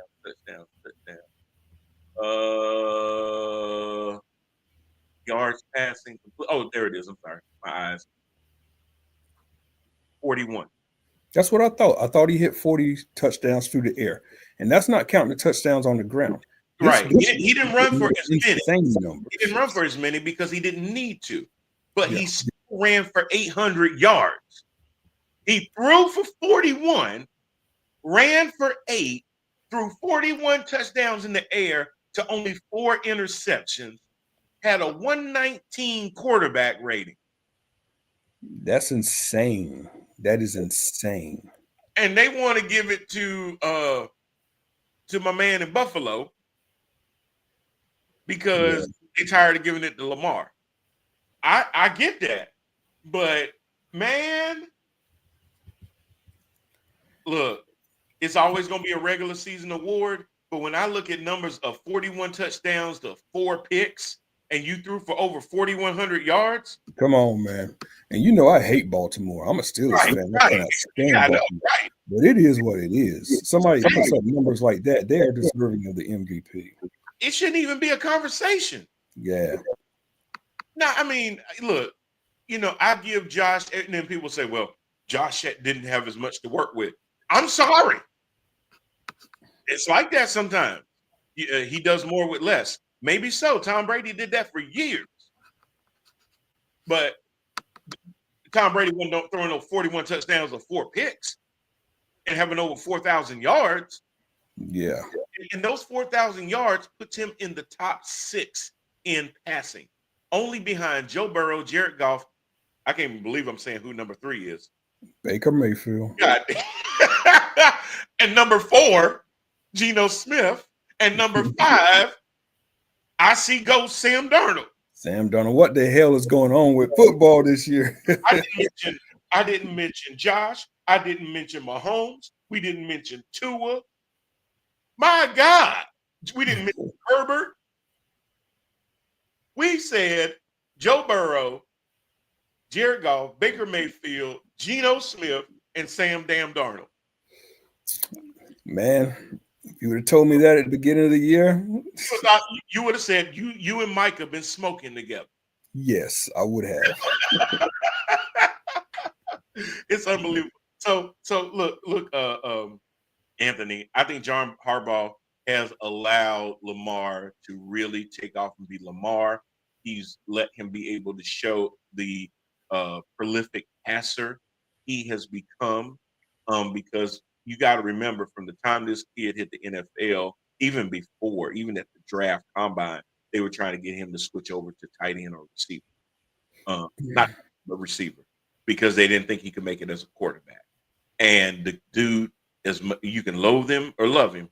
Yards passing. Oh, there it is. I'm sorry, my eyes. 41. That's what I thought. I thought he hit 40 touchdowns through the air, and that's not counting the touchdowns on the ground. Right. He didn't run for as many. Numbers. He didn't run for as many because he didn't need to, but he still ran for 800 yards. He threw for 41, ran for 8, threw 41 touchdowns in the air to only 4 interceptions, had a 119 quarterback rating. That's insane. That is insane. And they want to give it to my man in Buffalo because they're tired of giving it to Lamar. I get that. But, man, look, it's always going to be a regular season award. But when I look at numbers of 41 touchdowns to 4 picks, and you threw for over 4,100 yards. Come on, man. And you know I hate Baltimore. I'm a Steelers fan. I cannot stand Baltimore. Right. But it is what it is. Somebody puts up numbers like that, they are deserving of the MVP. It shouldn't even be a conversation. Yeah. Now, I mean, look, you know, I give Josh, and then people say, well, Josh didn't have as much to work with. I'm sorry. It's like that sometimes. He does more with less. Maybe so. Tom Brady did that for years. But Tom Brady wasn't throwing over 41 touchdowns or 4 picks and having over 4,000 yards. Yeah. And those 4,000 yards puts him in the top 6 in passing, only behind Joe Burrow, Jared Goff. I can't even believe I'm saying who number 3 is. Baker Mayfield. God. And number 4, Geno Smith. And number 5, I see go Sam Darnold. Sam Darnold. What the hell is going on with football this year? I didn't mention Josh. I didn't mention Mahomes. We didn't mention Tua. My God. We didn't mention Herbert. We said Joe Burrow, Jared Goff, Baker Mayfield, Geno Smith, and Sam Damn Darnold. Man, if you would have told me that at the beginning of the year, you would have said you and Mike have been smoking together. Yes, I would have. It's unbelievable. So look, Anthony, I think John Harbaugh has allowed Lamar to really take off and be Lamar. He's let him be able to show the prolific passer he has become, because you got to remember from the time this kid hit the NFL, even before, even at the draft combine, they were trying to get him to switch over to tight end or receiver, not a receiver, because they didn't think he could make it as a quarterback. And the dude, you can loathe him or love him,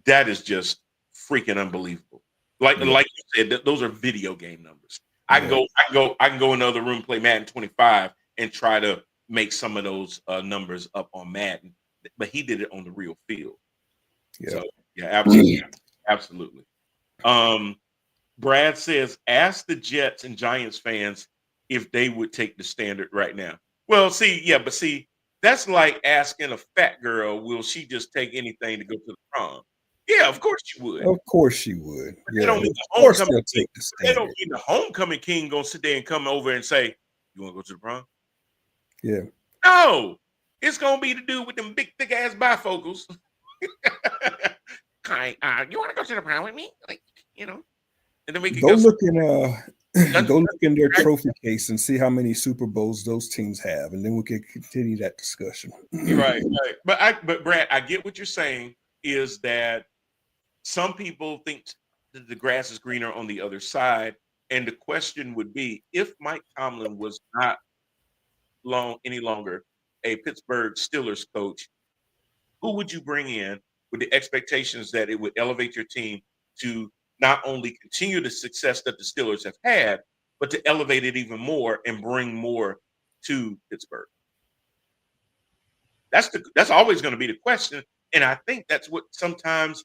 that is just freaking unbelievable. Like you said, those are video game numbers. I can go in the other room, play Madden 25, and try to make some of those numbers up on Madden, but he did it on the real field. Yeah. So yeah, absolutely. Brad says, ask the Jets and Giants fans if they would take the standard right now. Well, see, that's like asking a fat girl, will she just take anything to go to the prom? Yeah, of course she would. Of course she would. Yeah, they don't need the homecoming king gonna sit there and come over and say, you want to go to the prom? Yeah. No, it's gonna be the dude with them big thick ass bifocals. You want to go to the prom with me? Like, you know, and then we can go look in their trophy case and see how many Super Bowls those teams have, and then we can continue that discussion. Right. But Brad, I get what you're saying. Is that some people think that the grass is greener on the other side, and the question would be, if Mike Tomlin was not any longer a Pittsburgh Steelers coach, who would you bring in with the expectations that it would elevate your team to not only continue the success that the Steelers have had, but to elevate it even more and bring more to Pittsburgh? That's always going to be the question. And I think that's what sometimes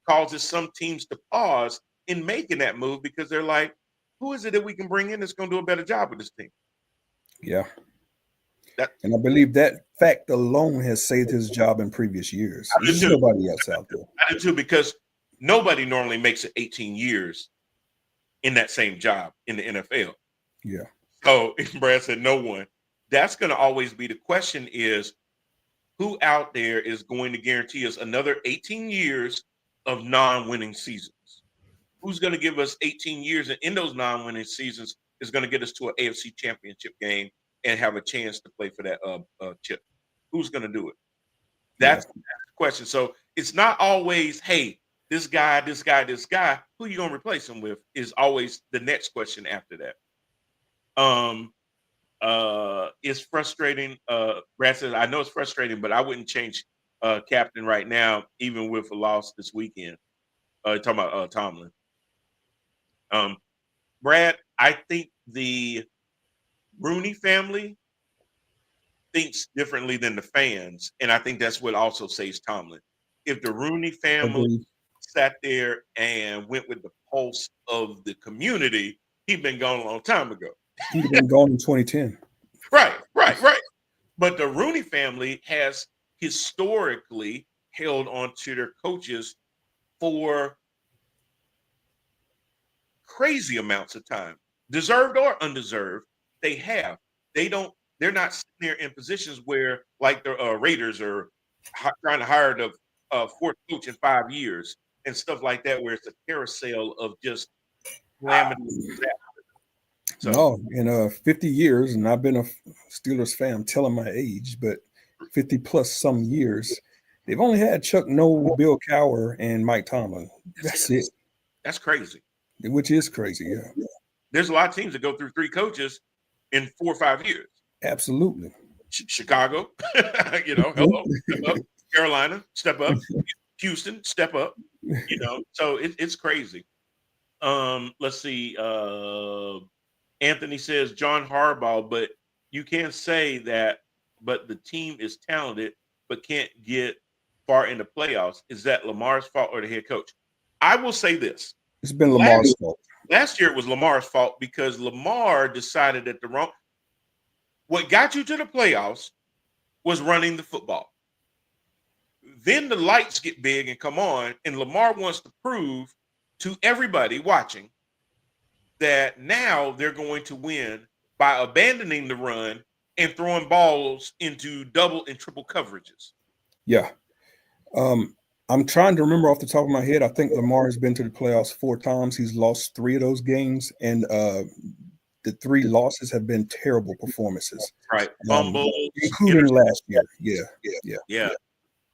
causes some teams to pause in making that move, because they're like, who is it that we can bring in that's going to do a better job with this team? Yeah. And I believe that fact alone has saved his job in previous years. There's nobody else out there. I do too, because nobody normally makes it 18 years in that same job in the NFL. Yeah. So if Brad said no one, that's going to always be the question, is who out there is going to guarantee us another 18 years of non-winning seasons? Who's going to give us 18 years, and in those non-winning seasons is going to get us to an AFC championship game and have a chance to play for that chip? Who's going to do it? That's the question. So it's not always, hey, this guy, who you going to replace him with, is always the next question after that. It's frustrating. Brad says, I know it's frustrating, but I wouldn't change captain right now, even with a loss this weekend. Talking about Tomlin. Brad, I think the Rooney family thinks differently than the fans, and I think that's what also saves Tomlin. if the Rooney family Agreed. sat there and went with the pulse of the community, he'd been gone a long time ago. He'd have been gone in 2010. Right. But the Rooney family has historically held on to their coaches for crazy amounts of time, deserved or undeserved. They have. They're not sitting there in positions where, like the Raiders are trying to hire the fourth coach in 5 years and stuff like that, where it's a carousel of just calamity. So, No, in 50 years, and I've been a Steelers fan, I'm telling my age, but 50 plus some years, they've only had Chuck Noll, Bill Cowher, and Mike Tomlin. That's it. That's crazy. Which is crazy, yeah. There's a lot of teams that go through 3 coaches in 4 or 5 years. Absolutely. Chicago, hello, step up. Carolina, step up. Houston, step up. So it's crazy. Let's see. Anthony says John Harbaugh, but you can't say that. But the team is talented, but can't get far in the playoffs. Is that Lamar's fault or the head coach? I will say this: it's been Lamar's fault. Last year it was Lamar's fault because Lamar decided that what got you to the playoffs was running the football. Then the lights get big and come on, and Lamar wants to prove to everybody watching that now they're going to win by abandoning the run and throwing balls into double and triple coverages. Yeah. I'm trying to remember off the top of my head. I think Lamar has been to the playoffs 4 times. He's lost 3 of those games, and the 3 losses have been terrible performances. Right. Fumbles. Including last year.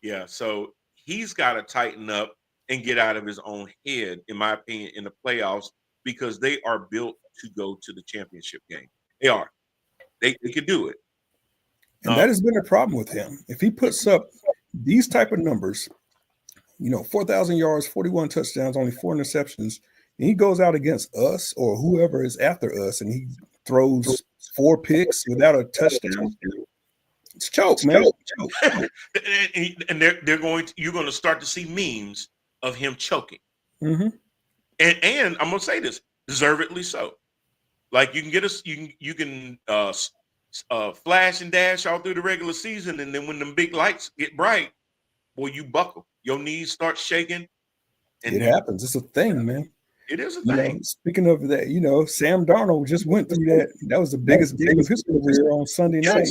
Yeah. So he's got to tighten up and get out of his own head, in my opinion, in the playoffs, because they are built to go to the championship game. They are. They can do it. And that has been a problem with him. If he puts up these type of numbers, 4,000 yards, 41 touchdowns, only 4 interceptions, and he goes out against us or whoever is after us and he throws 4 picks without a touchdown, it's choke, man. Choke. And you're going to start to see memes of him choking. Mm-hmm. And I'm going to say this, deservedly so. Like you can flash and dash all through the regular season, and then when them big lights get bright, boy, you buckle. Your knees start shaking. And it happens. It's a thing, man. It is a thing. Speaking of that, Sam Darnold just went through that. That was the biggest game of his career on Sunday night.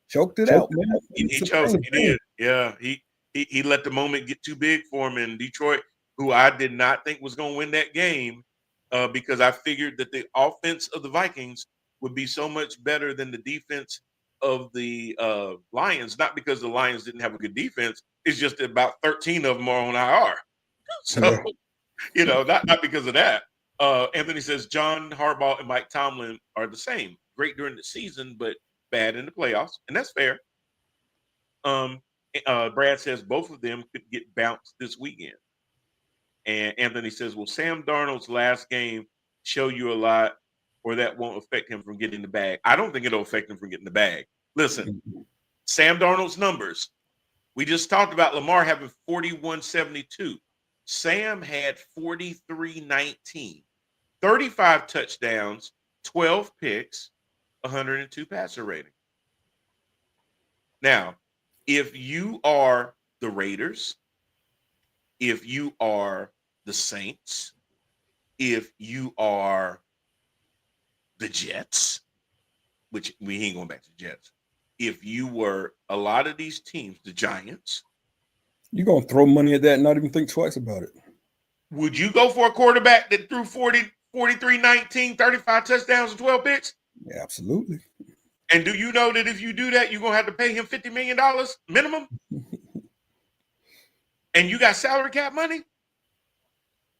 Choked it out, man. He choked. He did. Yeah. He let the moment get too big for him in Detroit, who I did not think was going to win that game. Because I figured that the offense of the Vikings would be so much better than the defense of the Lions, not because the Lions didn't have a good defense. It's just that about 13 of them are on IR. So, not because of that. Anthony says John Harbaugh and Mike Tomlin are the same. Great during the season, but bad in the playoffs. And that's fair. Brad says both of them could get bounced this weekend. And Anthony says, will Sam Darnold's last game show you a lot, or that won't affect him from getting the bag? I don't think it'll affect him from getting the bag. Listen, Sam Darnold's numbers. We just talked about Lamar having 41-72. Sam had 43-19, 35 touchdowns, 12 picks, 102 passer rating. Now, if you are the Raiders, if you are the Saints, if you are the Jets, which we ain't going back to the Jets, if you were a lot of these teams, the Giants, you're going to throw money at that and not even think twice about it. Would you go for a quarterback that threw 43-19, 35 touchdowns and 12 picks? Yeah, absolutely. And do you know that if you do that, you're going to have to pay him $50 million minimum? And you got salary cap money?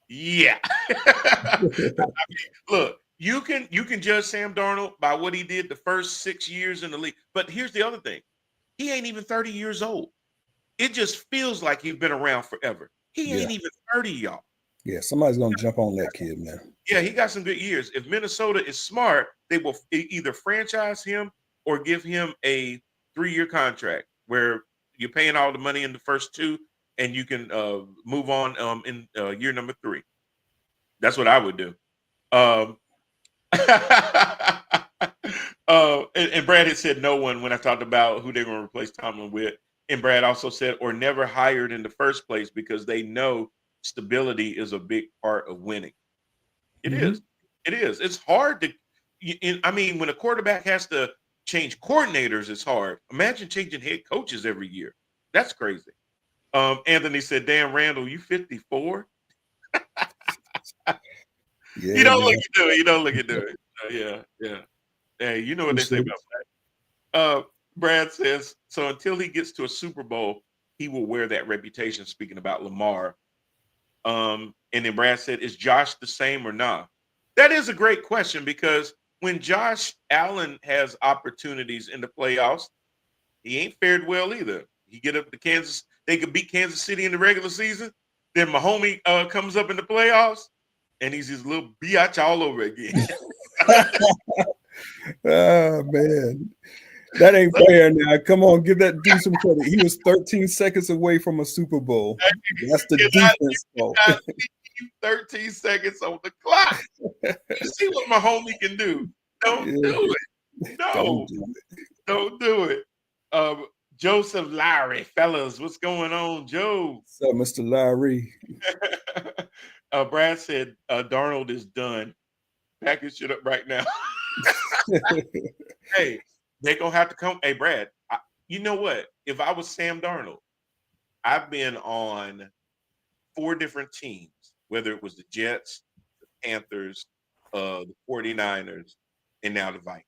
Yeah. I mean, look, you can judge Sam Darnold by what he did the first 6 years in the league. But here's the other thing. He ain't even 30 years old. It just feels like he's been around forever. He ain't even 30, y'all. Yeah, somebody's going to jump on that kid, man. Yeah, he got some good years. If Minnesota is smart, they will either franchise him or give him a 3-year contract where you're paying all the money in the first 2, and you can move on in year number 3. That's what I would do. And Brad had said no one when I talked about who they're going to replace Tomlin with. And Brad also said, or never hired in the first place because they know stability is a big part of winning. It is. It is. It's hard to, I mean, when a quarterback has to change coordinators, it's hard. Imagine changing head coaches every year. That's crazy. Anthony said, Dan Randall, you 54? Yeah, you don't look at do it. You don't look at do it. Yeah. Hey, you know what they say about that. Brad says, so until he gets to a Super Bowl, he will wear that reputation, speaking about Lamar. And then Brad said, is Josh the same or not? That is a great question, because when Josh Allen has opportunities in the playoffs, he ain't fared well either. He get up to Kansas, they could beat Kansas City in the regular season. Then Mahomes comes up in the playoffs, and he's his little biatch all over again. Oh, man. That ain't fair now. Come on, give that dude some credit. He was 13 seconds away from a Super Bowl. That's the defense fault. 13 seconds on the clock. You see what my homie can do. Don't do it. No. Don't do it. Joseph Lowry, fellas, what's going on, Joe? What's up, Mr. Lowry? Brad said Darnold is done. Pack his shit up right now. Hey, they're going to have to come. Hey, Brad, you know what? If I was Sam Darnold, I've been on 4 different teams, whether it was the Jets, the Panthers, the 49ers, and now the Vikings.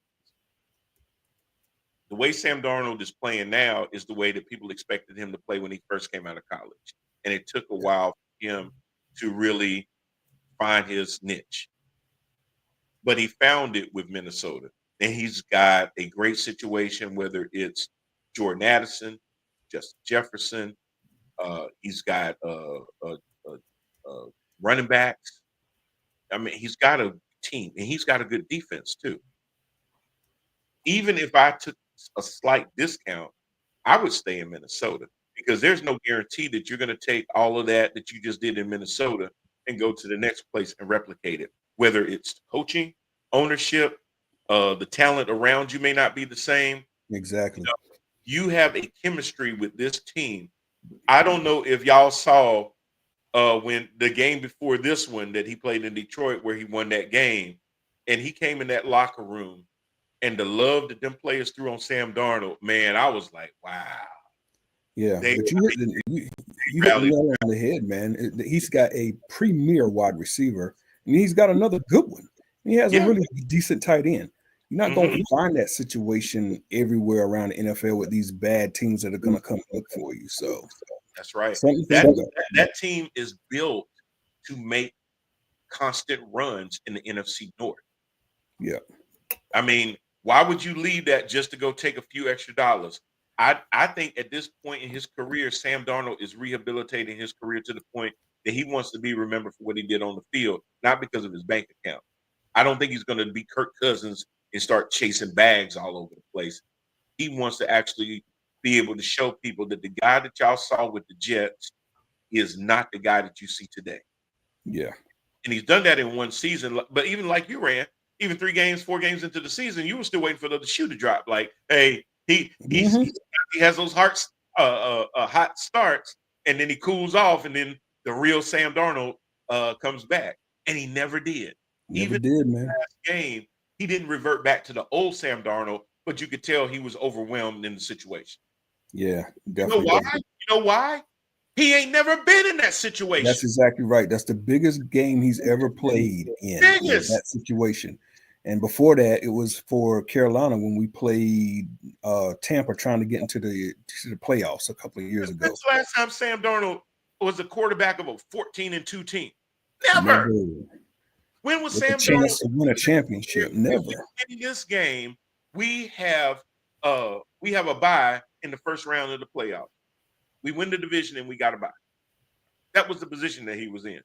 The way Sam Darnold is playing now is the way that people expected him to play when he first came out of college. And it took a while for him to really find his niche. But he found it with Minnesota. And he's got a great situation, whether it's Jordan Addison, Justin Jefferson. He's got running backs. I mean, he's got a team, and he's got a good defense too. Even if I took a slight discount, I would stay in Minnesota, because there's no guarantee that you're going to take all of that you just did in Minnesota and go to the next place and replicate it. Whether it's coaching, ownership, the talent around you may not be the same. Exactly. You have a chemistry with this team. I don't know if y'all saw when the game before this one that he played in Detroit, where he won that game, and he came in that locker room, and the love that them players threw on Sam Darnold, man, I was like, wow. Yeah, but you hit the nail on the head, man. He's got a premier wide receiver, and he's got another good one. He has a really decent tight end. You're not going to find that situation everywhere around the NFL with these bad teams that are going to come look for you. So that's right. That team is built to make constant runs in the NFC North. Yeah. I mean, why would you leave that just to go take a few extra dollars? I think at this point in his career, Sam Darnold is rehabilitating his career to the point that he wants to be remembered for what he did on the field, not because of his bank account. I don't think he's going to be Kirk Cousins and start chasing bags all over the place. He wants to actually be able to show people that the guy that y'all saw with the Jets is not the guy that you see today. Yeah. And he's done that in one season. But even like you ran, even 4 games into the season, you were still waiting for the shoe to drop. Like, hey, he has those hot starts, and then he cools off, and then the real Sam Darnold comes back. And he never did. Even did, man. Last game, he didn't revert back to the old Sam Darnold, but you could tell he was overwhelmed in the situation. Yeah, definitely. You know why? He ain't never been in that situation. That's exactly right. That's the biggest game he's ever played in that situation. And before that, it was for Carolina when we played Tampa, trying to get into the playoffs a couple of years ago. When's the last time Sam Darnold was a quarterback of a 14-2 team? Never. When was Sam Darnold to win a championship? Never. In this game, we have a bye in the first round of the playoffs. We win the division and we got a bye. That was the position that he was in.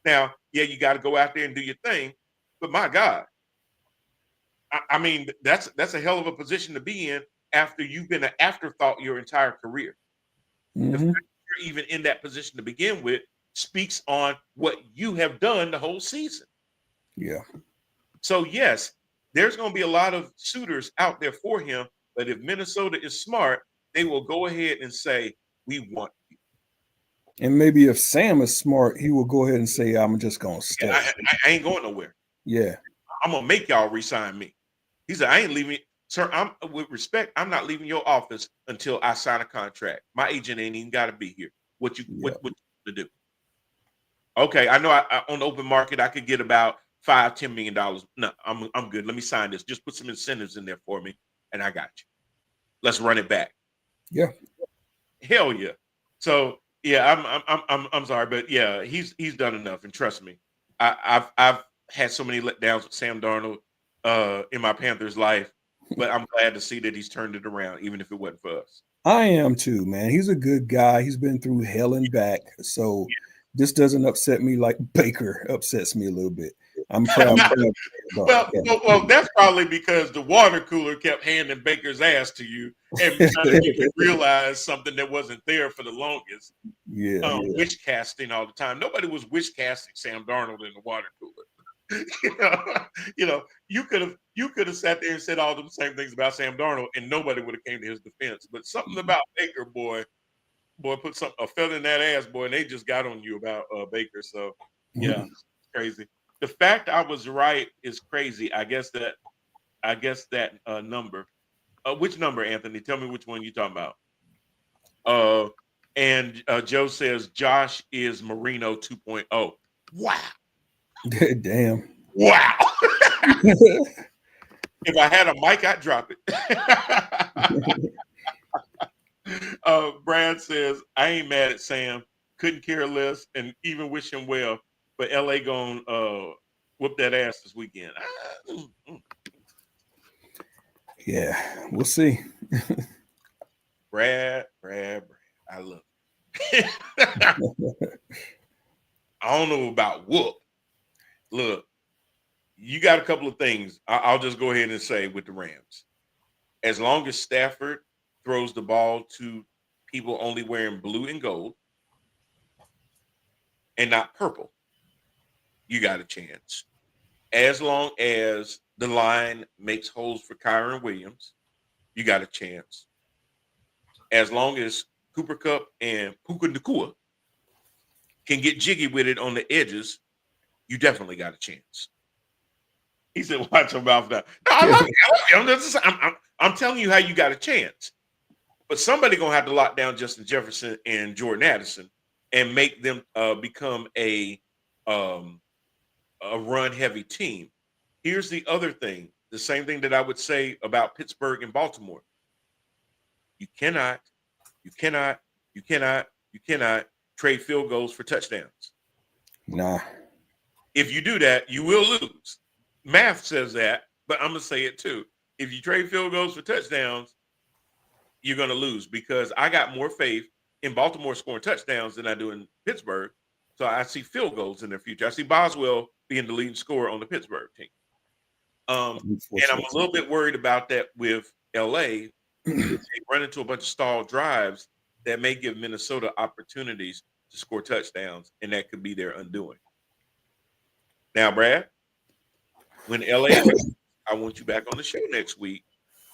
Now, yeah, you got to go out there and do your thing, but my God, I mean, that's a hell of a position to be in after you've been an afterthought your entire career. The fact you're even in that position to begin with speaks on what you have done the whole season. Yeah. So yes, there's going to be a lot of suitors out there for him, but if Minnesota is smart, they will go ahead and say, we want you. And maybe if Sam is smart, he will go ahead and say, I'm just going to stay. I ain't going nowhere. Yeah. I'm going to make y'all resign me. He said, I ain't leaving. Sir, with respect, I'm not leaving your office until I sign a contract. My agent ain't even got to be here. What you to do? Okay, I know on the open market I could get about $5-10 million. No, I'm good. Let me sign this. Just put some incentives in there for me, and I got you. Let's run it back. Yeah. Hell yeah. So yeah, I'm sorry, but yeah, he's done enough, and trust me, I've had so many letdowns with Sam Darnold in my Panthers life, but I'm glad to see that he's turned it around, even if it wasn't for us. I am too, man. He's a good guy. He's been through hell and back. So this doesn't upset me like Baker upsets me a little bit. I'm proud. Well, that's probably because the water cooler kept handing Baker's ass to you and trying to make you realize something that wasn't there for the longest. Wish casting all the time. Nobody was wish casting Sam Darnold in the water cooler. You could have sat there and said all the same things about Sam Darnold, and nobody would have came to his defense. But something about Baker, boy, put a feather in that ass, boy, and they just got on you about Baker. So yeah, it's crazy. The fact I was right is crazy. I guess that number. Which number, Anthony? Tell me which one you're talking about. And Joe says Josh is Marino 2.0. Wow. Damn. Wow. If I had a mic, I'd drop it. Brad says, I ain't mad at Sam. Couldn't care less and even wish him well. But LA gonna whoop that ass this weekend. Yeah, we'll see. Brad. I love it. I don't know about whoop. Look, you got a couple of things. I'll just go ahead and say with the Rams. As long as Stafford throws the ball to people only wearing blue and gold and not purple, you got a chance. As long as the line makes holes for Kyron Williams, you got a chance. As long as Cooper Kupp and Puka Nacua can get jiggy with it on the edges, you definitely got a chance. He said, watch your mouth now. No, I love you. I'm telling you how you got a chance. But somebody going to have to lock down Justin Jefferson and Jordan Addison and make them become a run-heavy team. Here's the other thing, the same thing that I would say about Pittsburgh and Baltimore. You cannot trade field goals for touchdowns. Nah. If you do that, you will lose. Math says that, but I'm going to say it too. If you trade field goals for touchdowns, you're going to lose because I got more faith in Baltimore scoring touchdowns than I do in Pittsburgh. So I see field goals in their future. I see Boswell being the leading scorer on the Pittsburgh team. And I'm a little bit worried about that with LA. They run into a bunch of stalled drives that may give Minnesota opportunities to score touchdowns, and that could be their undoing. Now, Brad, when LA, I want you back on the show next week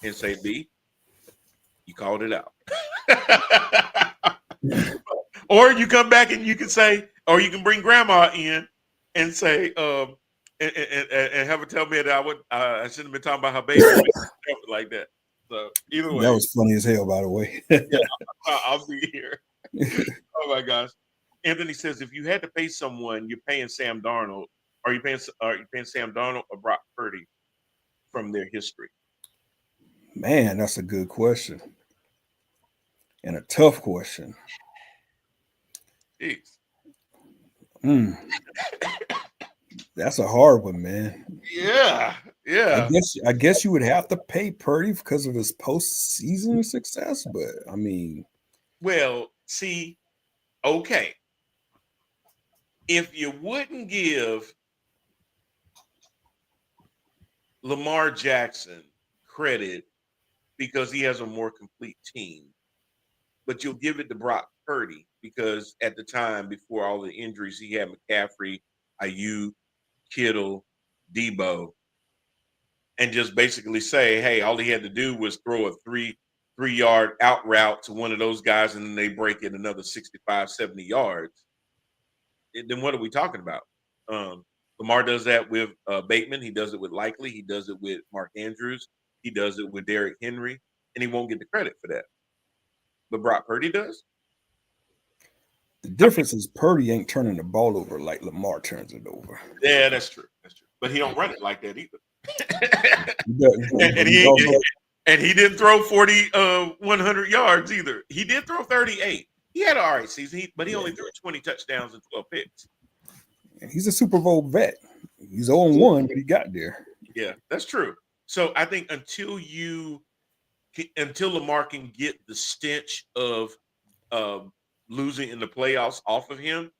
and say, B, you called it out. Or you come back and you can say, or you can bring grandma in and say, and have her tell me that I shouldn't have been talking about her baby like that. So either way. That was funny as hell, by the way. Yeah, I'll be here. Oh my gosh. Anthony says, if you had to pay someone, you're paying Sam Darnold. Are you paying Sam Darnold or Brock Purdy from their history? Man, that's a good question. And a tough question. Jeez. That's a hard one, man. Yeah. I guess you would have to pay Purdy because of his postseason success, but I mean, well, see, okay. If you wouldn't give Lamar Jackson credit because he has a more complete team, but you'll give it to Brock Purdy because at the time, before all the injuries, he had McCaffrey, Ayuk, Kittle, Debo, and just basically say, hey, all he had to do was throw a three-yard out route to one of those guys, and then they break it another 65, 70 yards. Then what are we talking about? Lamar does that with Bateman. He does it with Likely. He does it with Mark Andrews. He does it with Derrick Henry, and he won't get the credit for that. But Brock Purdy does. The difference is Purdy ain't turning the ball over like Lamar turns it over. Yeah, that's true. That's true. But he don't run it like that either. and he didn't throw 100 yards either. He did throw 38. He had an all right season, but he only threw 20 touchdowns and 12 picks. And he's a Super Bowl vet. He's 0-1, but he got there. Yeah, that's true. So I think until Lamar can get the stench of losing in the playoffs off of him,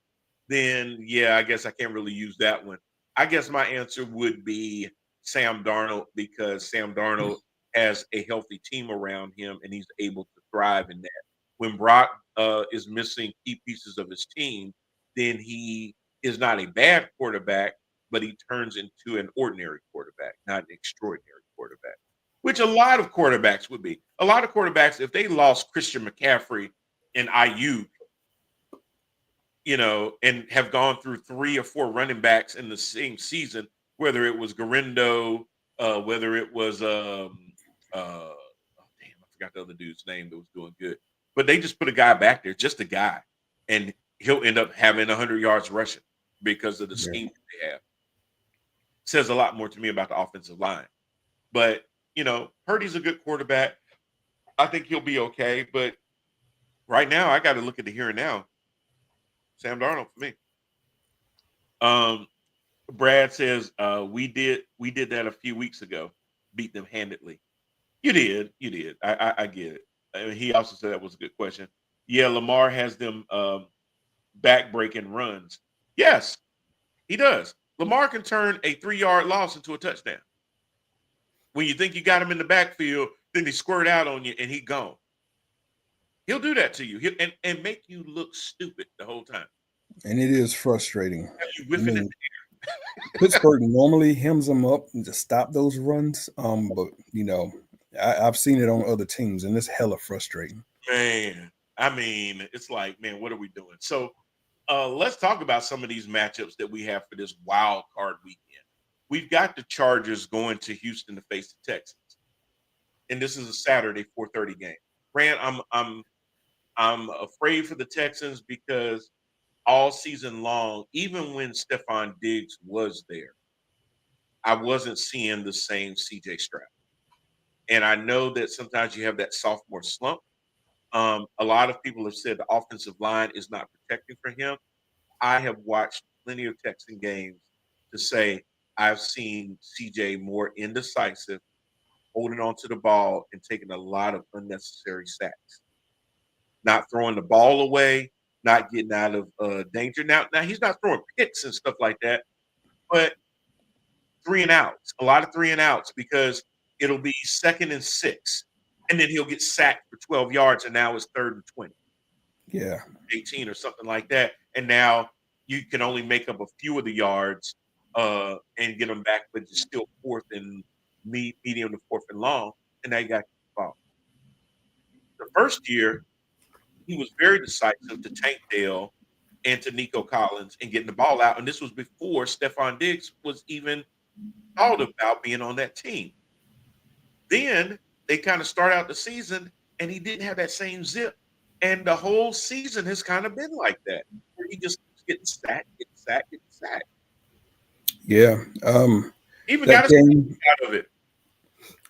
then yeah, I guess I can't really use that one. I guess my answer would be Sam Darnold, because Sam Darnold has a healthy team around him and he's able to thrive in that. When Brock is missing key pieces of his team, then he is not a bad quarterback, but he turns into an ordinary quarterback, not an extraordinary quarterback, which a lot of quarterbacks would be. A lot of quarterbacks, if they lost Christian McCaffrey and Ayuk, and have gone through 3 or 4 running backs in the same season, whether it was Garindo, whether it was I forgot the other dude's name that was doing good. But they just put a guy back there, just a guy, and he'll end up having 100 yards rushing because of the scheme that they have. Says a lot more to me about the offensive line. But, Purdy's a good quarterback. I think he'll be okay. But right now, I got to look at the here and now. Sam Darnold for me. Brad says, we did that a few weeks ago, beat them handedly. You did. I get it. And he also said that was a good question. Yeah, Lamar has them back-breaking runs. Yes, he does. Lamar can turn a 3-yard loss into a touchdown. When you think you got him in the backfield, then he squirt out on you and he gone. He'll do that to you and make you look stupid the whole time. And it is frustrating. You whiffing in the air. Pittsburgh normally hems them up to stop those runs. But I've seen it on other teams, and it's hella frustrating. Man, I mean, it's like, man, what are we doing? So let's talk about some of these matchups that we have for this wild card weekend. We've got the Chargers going to Houston to face the Texans, and this is a Saturday 4:30 game. Grant, I'm afraid for the Texans because all season long, even when Stephon Diggs was there, I wasn't seeing the same CJ Stroud. And I know that sometimes you have that sophomore slump. A lot of people have said the offensive line is not protecting for him. I have watched plenty of Texan games to say I've seen CJ more indecisive, holding on to the ball and taking a lot of unnecessary sacks. Not throwing the ball away, not getting out of danger. Now he's not throwing picks and stuff like that, but 3 and outs, a lot of 3 and outs, because it'll be 2nd and 6, and then he'll get sacked for 12 yards, and now it's 3rd and 20. Yeah. 18 or something like that. And now you can only make up a few of the yards and get them back, but it's still 4th and medium to 4th and long, and now you got the ball. The first year, he was very decisive to Tank Dell and to Nico Collins and getting the ball out. And this was before Stephon Diggs was even thought about being on that team. Then they kind of start out the season and he didn't have that same zip. And the whole season has kind of been like that, where he just getting sacked. Yeah. Even got a game out of it.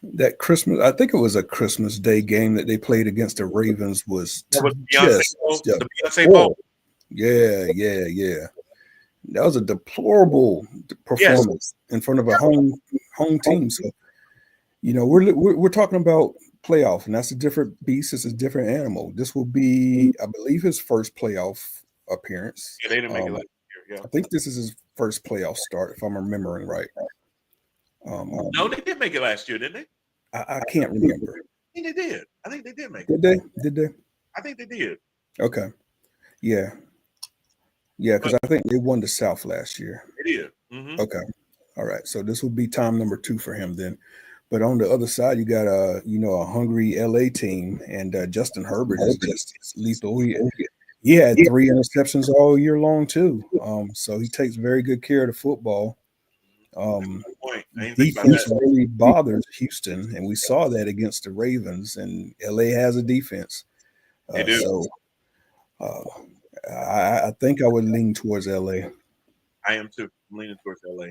That Christmas, I think it was a Christmas Day game that they played against the Ravens was the Beyonce Bowl. Yeah. That was a deplorable performance in front of a home team. So, we're talking about playoff, and that's a different beast. It's a different animal. This will be, I believe, his first playoff appearance. Yeah, they didn't make it last year. Yeah. I think this is his first playoff start, if I'm remembering right. No, they did make it last year, didn't they? I can't remember. I think they did. I think they did make it. Did they? I think they did. Okay. Yeah. Yeah, because I think they won the South last year. They did. Mm-hmm. Okay. All right. So this would be time number 2 for him then. But on the other side, you got a hungry LA team, and Justin Herbert is just lethal. He had 3 interceptions all year long too. So he takes very good care of the football. Defense really bothers Houston, and we saw that against the Ravens. And LA has a defense. They do. So I think I would lean towards LA. I am too. I'm leaning towards LA,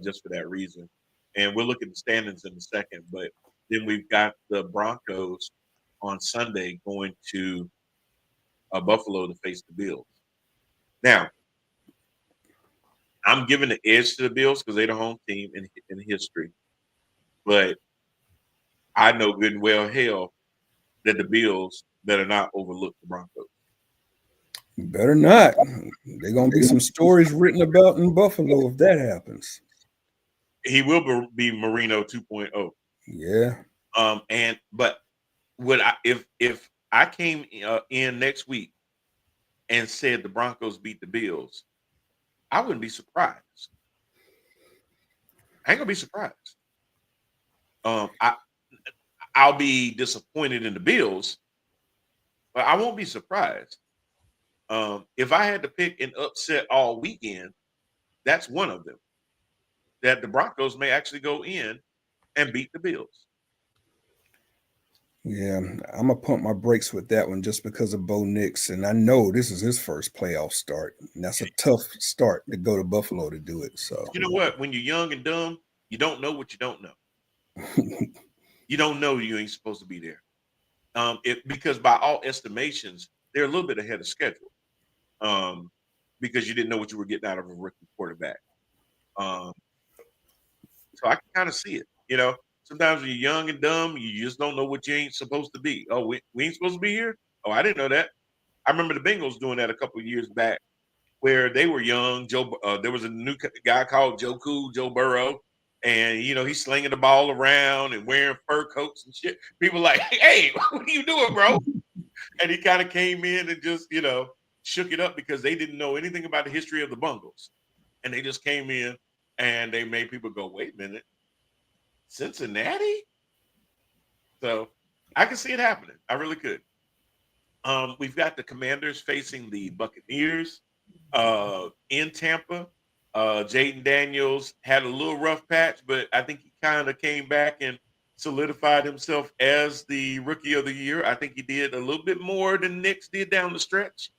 just for that reason. And we'll look at the standings in a second. But then we've got the Broncos on Sunday going to Buffalo to face the Bills. Now, I'm giving the edge to the Bills because they're the home team in history. But I know good and well hell that the Bills better not overlook the Broncos. Better not. There's going to be some stories written about in Buffalo if that happens. He will be Marino 2.0. Yeah. But would I if I came in next week and said the Broncos beat the Bills, I wouldn't be surprised. I ain't gonna be surprised. I'll be disappointed in the Bills, but I won't be surprised. If I had to pick an upset all weekend, that's one of them. That the Broncos may actually go in and beat the Bills. Yeah, I'm gonna pump my brakes with that one just because of Bo Nix, and I know this is his first playoff start, and that's a tough start to go to Buffalo to do it. So you know what? When you're young and dumb, you don't know what you don't know. You don't know you ain't supposed to be there. Because by all estimations, they're a little bit ahead of schedule. Because you didn't know what you were getting out of a rookie quarterback. So I can kind of see it. You know, sometimes when you're young and dumb, you just don't know what you ain't supposed to be. Oh, we ain't supposed to be here? Oh, I didn't know that. I remember the Bengals doing that a couple of years back where they were young. There was a new guy called Joe Cool, Joe Burrow. And, he's slinging the ball around and wearing fur coats and shit. People like, hey, what are you doing, bro? And he kind of came in and just, shook it up because they didn't know anything about the history of the Bungles. And they just came in and they made people go, wait a minute, Cincinnati? So I can see it happening. I really could. We've got the Commanders facing the Buccaneers in Tampa. Jaden Daniels had a little rough patch, but I think he kind of came back and solidified himself as the rookie of the year. I think he did a little bit more than Nix did down the stretch.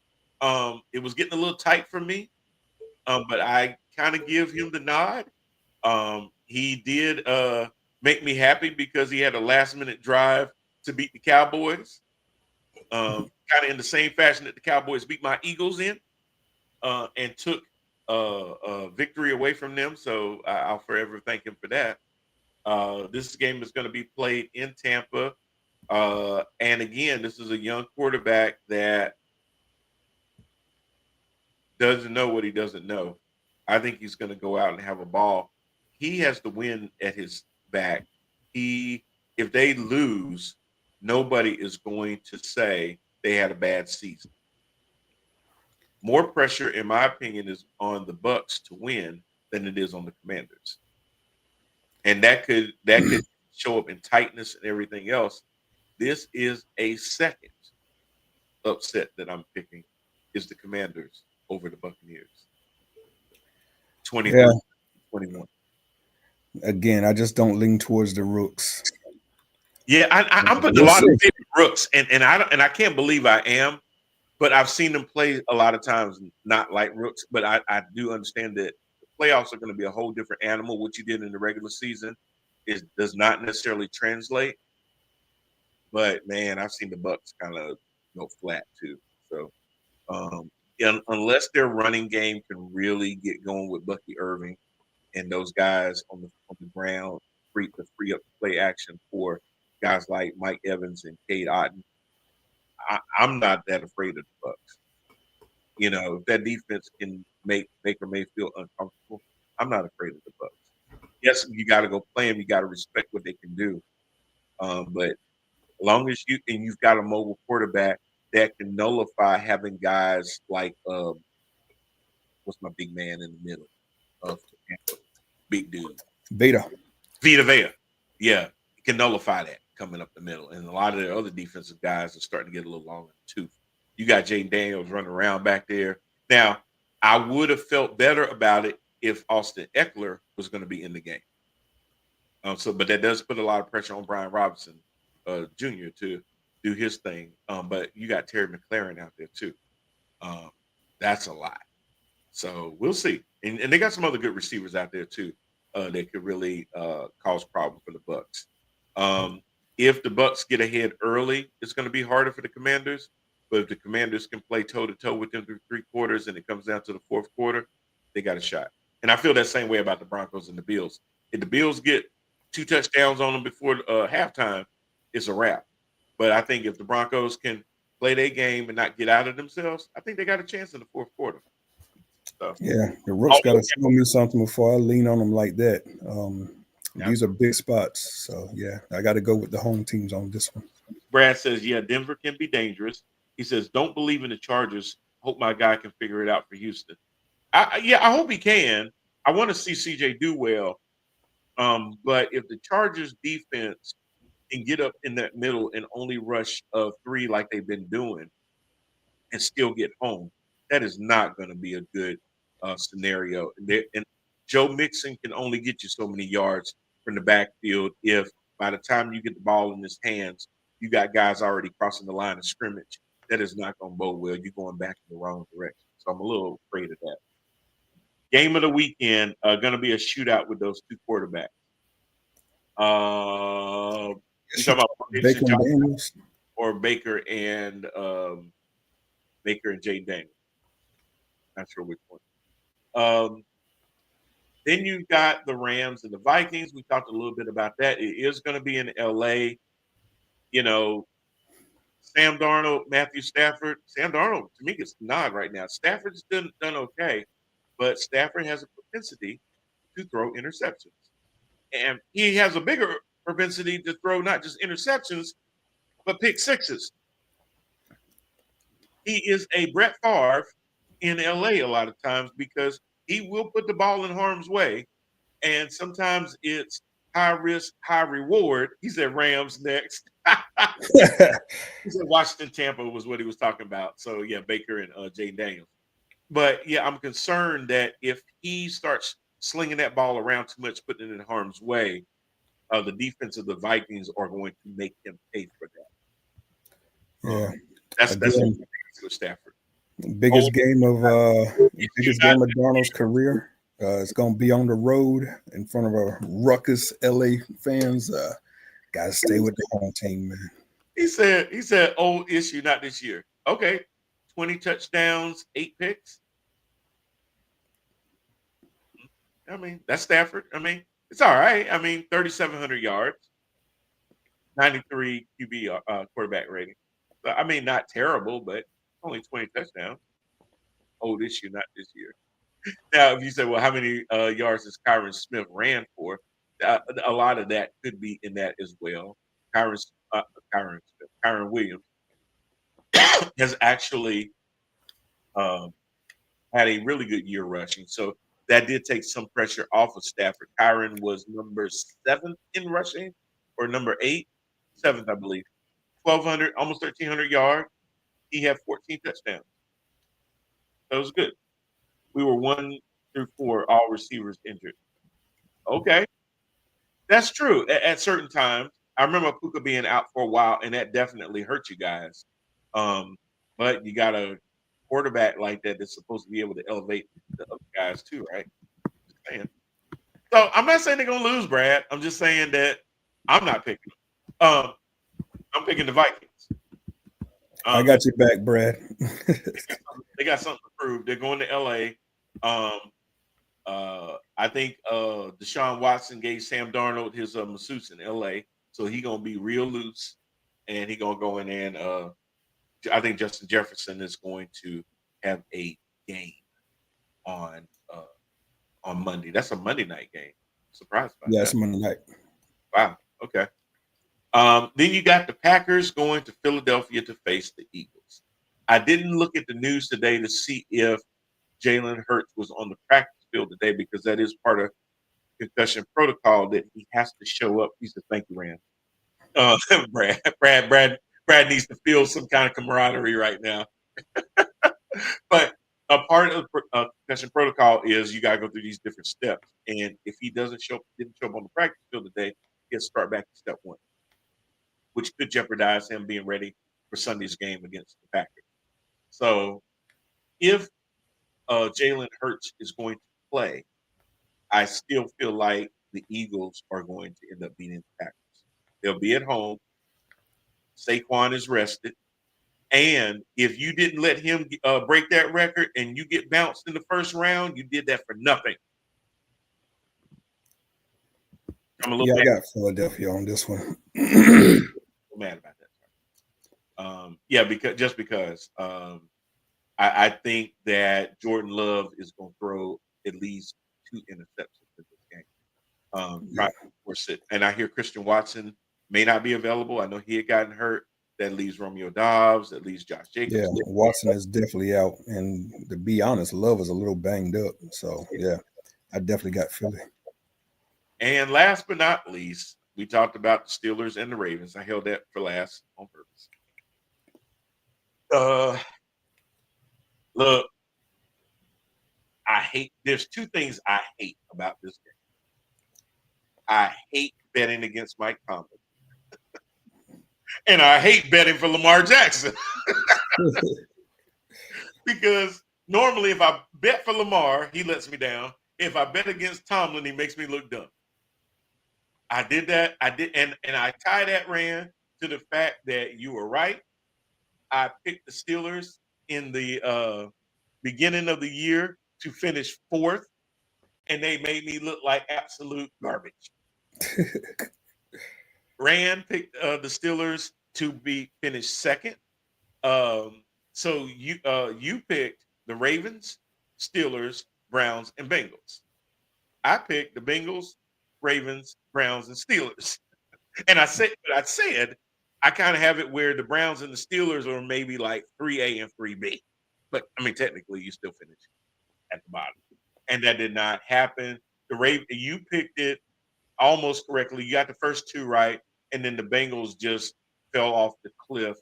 It was getting a little tight for me, but I kind of give him the nod. He did make me happy because he had a last-minute drive to beat the Cowboys, kind of in the same fashion that the Cowboys beat my Eagles in, and took victory away from them. So I'll forever thank him for that. This game is going to be played in Tampa. And again, this is a young quarterback that doesn't know what he doesn't know. I think he's going to go out and have a ball. He has the win at his back. If they lose, nobody is going to say they had a bad season. More pressure, in my opinion, is on the Bucs to win than it is on the Commanders. And that could show up in tightness and everything else. This is a second upset that I'm picking is the Commanders over the Buccaneers. 23-21. Again, I just don't lean towards the Rooks. Yeah, I'm putting a lot of favorite Rooks, and I can't believe I am, but I've seen them play a lot of times not like Rooks, but I do understand that the playoffs are going to be a whole different animal. What you did in the regular season does not necessarily translate. But man, I've seen the Bucs kind of go flat too. So unless their running game can really get going with Bucky Irving and those guys on the ground free up play action for guys like Mike Evans and Cade Otton, I'm not that afraid of the Bucs. If that defense can make Baker Mayfield uncomfortable, I'm not afraid of the Bucs. Yes, you got to go play them. You got to respect what they can do. But as long as you've got a mobile quarterback that can nullify having guys like what's my big man in the middle of big dude Beta. Vita Vea. Yeah, it can nullify that coming up the middle, and a lot of the other defensive guys are starting to get a little longer too. You got Jaden Daniels running around back there. Now, I would have felt better about it if Austin Eckler was going to be in the game. But that does put a lot of pressure on Brian Robinson Jr. to do his thing. But you got Terry McLaurin out there too. That's a lot. So we'll see. And they got some other good receivers out there too that could really cause problems for the Bucs. If the Bucs get ahead early, it's going to be harder for the Commanders. But if the Commanders can play toe-to-toe with them through 3 quarters and it comes down to the 4th quarter, they got a shot. And I feel that same way about the Broncos and the Bills. If the Bills get 2 touchdowns on them before halftime, it's a wrap. But I think if the Broncos can play their game and not get out of themselves, I think they got a chance in the 4th quarter. So, yeah, the Rooks got to show me something before I lean on them like that. These are big spots. So, yeah, I got to go with the home teams on this one. Brad says, yeah, Denver can be dangerous. He says, don't believe in the Chargers. Hope my guy can figure it out for Houston. I hope he can. I want to see CJ do well. But if the Chargers defense can get up in that middle and only rush 3 like they've been doing and still get home, that is not going to be a good scenario. And Joe Mixon can only get you so many yards from the backfield if by the time you get the ball in his hands, you got guys already crossing the line of scrimmage. That is not going to bode well. You're going back in the wrong direction. So I'm a little afraid of that. Game of the weekend going to be a shootout with those 2 quarterbacks. You talking about Baker and Daniels or Baker and Jaden Daniels? Not sure which one. Then you got the Rams and the Vikings. We talked a little bit about that. It is going to be in LA. You know, Sam Darnold, Matthew Stafford. Sam Darnold, to me, gets the nod right now. Stafford's done okay, but Stafford has a propensity to throw interceptions. And he has a bigger propensity to throw not just interceptions, but pick sixes. He is a Brett Favre in LA a lot of times because he will put the ball in harm's way. And sometimes it's high risk, high reward. He said Rams next. He said Washington, Tampa was what he was talking about. So, yeah, Baker and Jaden Daniels. But, yeah, I'm concerned that if he starts slinging that ball around too much, putting it in harm's way, the defense of the Vikings are going to make him pay for that. Yeah. That's with Stafford. Biggest game of Darnold's career. It's going to be on the road in front of a ruckus LA fans. Got to stay with the home team, man. He said, old issue, not this year. Okay. 20 touchdowns, 8 picks. I mean, that's Stafford. I mean, it's all right. I mean, 3,700 yards, 93 QB quarterback rating. So, I mean, not terrible, but only 20 touchdowns. Old issue, not this year. Now, if you say, well, how many yards does Kyron Smith ran for? A lot of that could be in that as well. Kyron Williams has actually had a really good year rushing. So that did take some pressure off of Stafford. Kyron was number 7 in rushing, or number 8, 7th, I believe. 1,200, almost 1,300 yards. He had 14 touchdowns. That was good. We were 1 through 4, all receivers injured. Okay. That's true. At certain times, I remember Puka being out for a while, and that definitely hurt you guys. But you got a quarterback like that that's supposed to be able to elevate the other guys too, right? Just saying. So I'm not saying they're going to lose, Brad. I'm just saying that I'm not picking them. I'm picking the Vikings. I got your back, Brad. They got something to prove. They're going to L.A. I think Deshaun Watson gave Sam Darnold his masseuse in L.A., so he's going to be real loose, and he's going to go in there and I think Justin Jefferson is going to have a game on Monday. That's a Monday night game. Surprised by that. Yeah, it's Monday night. Wow. Okay. Then you got the Packers going to Philadelphia to face the Eagles. I didn't look at the news today to see if Jalen Hurts was on the practice field today because that is part of concussion protocol that he has to show up. He said, "Thank you, Rand." Brad needs to feel some kind of camaraderie right now. But a part of concussion protocol is you got to go through these different steps. And if he didn't show up on the practice field today, he has to start back to step one, which could jeopardize him being ready for Sunday's game against the Packers. So if Jalen Hurts is going to play, I still feel like the Eagles are going to end up beating the Packers. They'll be at home. Saquon is rested. And if you didn't let him break that record and you get bounced in the first round, you did that for nothing. I'm a little mad. I got Philadelphia on this one. I'm mad about that. Because I think that Jordan Love is going to throw at least 2 interceptions in this game. And I hear Christian Watson may not be available. I know he had gotten hurt. That leaves Romeo Doubs. That leaves Josh Jacobs. Yeah, Watson is definitely out. And to be honest, Love is a little banged up. So, yeah, I definitely got Philly. And last but not least, we talked about the Steelers and the Ravens. I held that for last on purpose. Look, there's 2 things I hate about this game. I hate betting against Mike Tomlin. And I hate betting for Lamar Jackson. Because normally if I bet for Lamar, he lets me down. If I bet against Tomlin, he makes me look dumb. I did that. And I tie that, Rand, to the fact that you were right. I picked the Steelers in the beginning of the year to finish 4th, and they made me look like absolute garbage. Rand picked the Steelers to be finished 2nd. So you picked the Ravens, Steelers, Browns, and Bengals. I picked the Bengals, Ravens, Browns, and Steelers. And I said I kind of have it where the Browns and the Steelers are maybe like 3A and 3B. But I mean, technically, you still finish at the bottom. And that did not happen. You picked it almost correctly. You got the first 2 right, and then the Bengals just fell off the cliff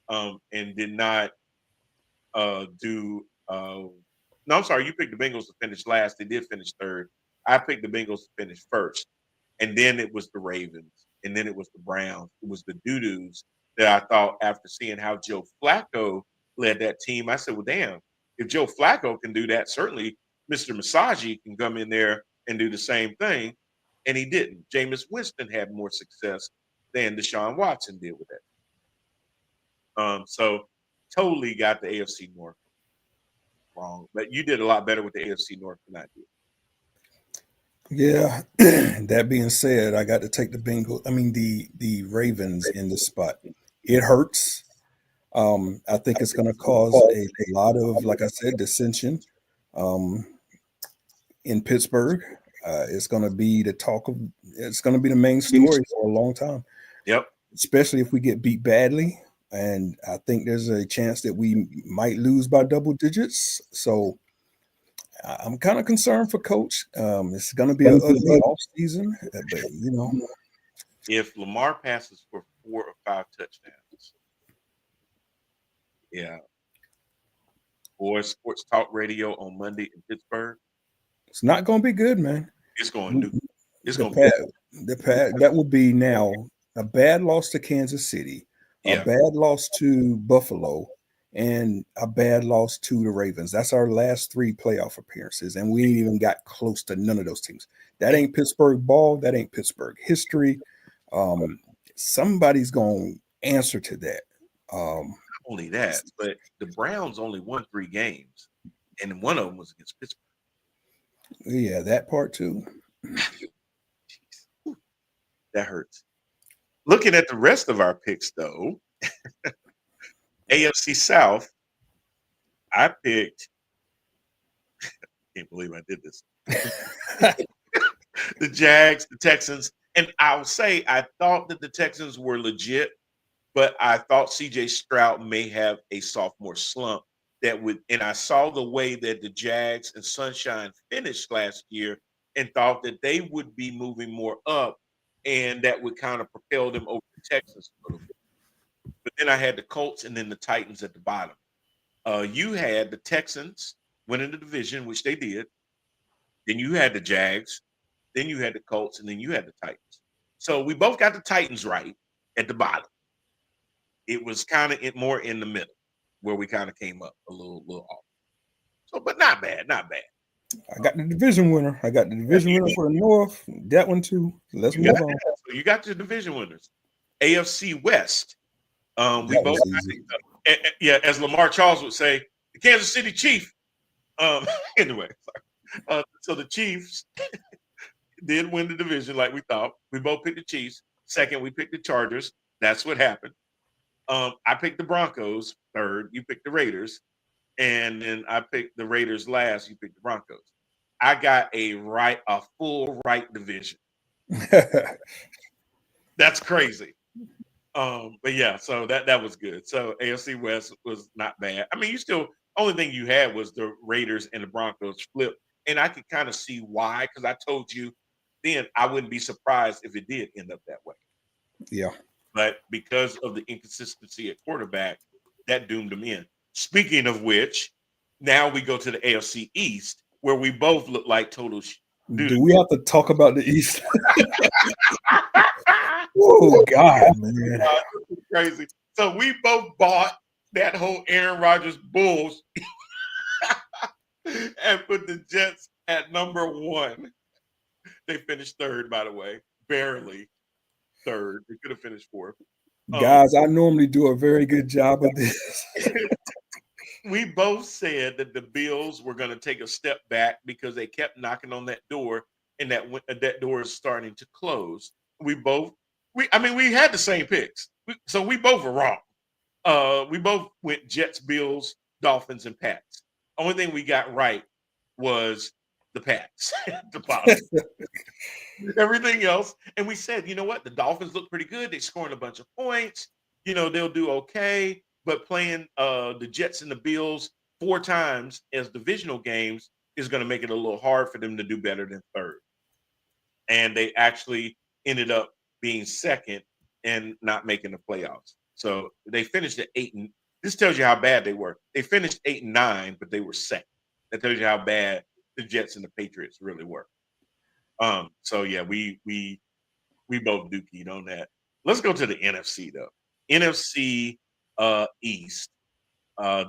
and did not do. No, I'm sorry. You picked the Bengals to finish last. They did finish 3rd. I picked the Bengals to finish 1st, and then it was the Ravens, and then it was the Browns. It was the doo-doos that I thought after seeing how Joe Flacco led that team. I said, well, damn, if Joe Flacco can do that, certainly Mr. Masagi can come in there and do the same thing. And he didn't. Jameis Winston had more success than Deshaun Watson did with that. So totally got the AFC North wrong. But you did a lot better with the AFC North than I did. Yeah. That being said, I got to take the Ravens in this spot. It hurts. I think it's going to cause a lot of, like I said, dissension in Pittsburgh. It's going to be it's going to be the main story for a long time. Yep. Especially if we get beat badly. And I think there's a chance that we might lose by double digits. So I'm kind of concerned for Coach. It's going to be an ugly off season, but if Lamar passes for 4 or 5 touchdowns, yeah, or sports talk radio on Monday in Pittsburgh, it's not going to be good, man. It's going to. That will be now a bad loss to Kansas City, a bad loss to Buffalo, and a bad loss to the Ravens. That's our last 3 playoff appearances, and we ain't even got close to none of those teams. That ain't Pittsburgh ball. That ain't Pittsburgh history. Somebody's going to answer to that. Not only that, but the Browns only won 3 games, and one of them was against Pittsburgh. Yeah, that part too. That hurts. Looking at the rest of our picks, though, AFC South, I picked. Can't believe I did this. The Jags, the Texans, and I'll say I thought that the Texans were legit but I thought CJ Stroud may have a sophomore slump and I saw the way that the Jags and Sunshine finished last year and thought that they would be moving more up and that would kind of propel them over the Texans a little bit. But then I had the Colts and then the Titans at the bottom. You had the Texans winning the division, which they did. Then you had the Jags. Then you had the Colts, and then you had the Titans. So we both got the Titans right at the bottom. It was kind of more in the middle where we kind of came up a little off. So, but not bad, not bad. I got the division winner. I got the division winner for the North. That one too. Let's move on. So you got the division winners. AFC West. We both, as Lamar Charles would say, the Kansas City Chief. Anyway, so the Chiefs did win the division like we thought. We both picked the Chiefs. Second, we picked the Chargers. That's what happened. I picked the Broncos third. You picked the Raiders. And then I picked the Raiders last. You picked the Broncos. I got a full right division. That's crazy. But yeah, so that was good. So AFC West was not bad. I mean, only thing you had was the Raiders and the Broncos flip. And I could kind of see why, because I told you then I wouldn't be surprised if it did end up that way. Yeah. But because of the inconsistency at quarterback, that doomed them in. Speaking of which, now we go to the AFC East, where we both look like total dude. Do we have to talk about the East? Oh, God, man. Crazy. So we both bought that whole Aaron Rodgers Bulls and put the Jets at number 1. They finished third, by the way. Barely third. They could have finished 4th. Guys, I normally do a very good job of this. We both said that the Bills were going to take a step back because they kept knocking on that door, and that door is starting to close. We had the same picks, so we both were wrong. We both went Jets, Bills, Dolphins, and Pats. Only thing we got right was the Pats at the bottom. Everything else, and we said, you know what? The Dolphins look pretty good. They're scoring a bunch of points. They'll do okay. But playing the Jets and the Bills 4 times as divisional games is going to make it a little hard for them to do better than third. And they actually ended up being second and not making the playoffs. So they finished at 8. This tells you how bad they were. They finished 8-9, but they were second. That tells you how bad the Jets and the Patriots really were. So yeah, we both dookied on that. Let's go to the NFC though. NFC East.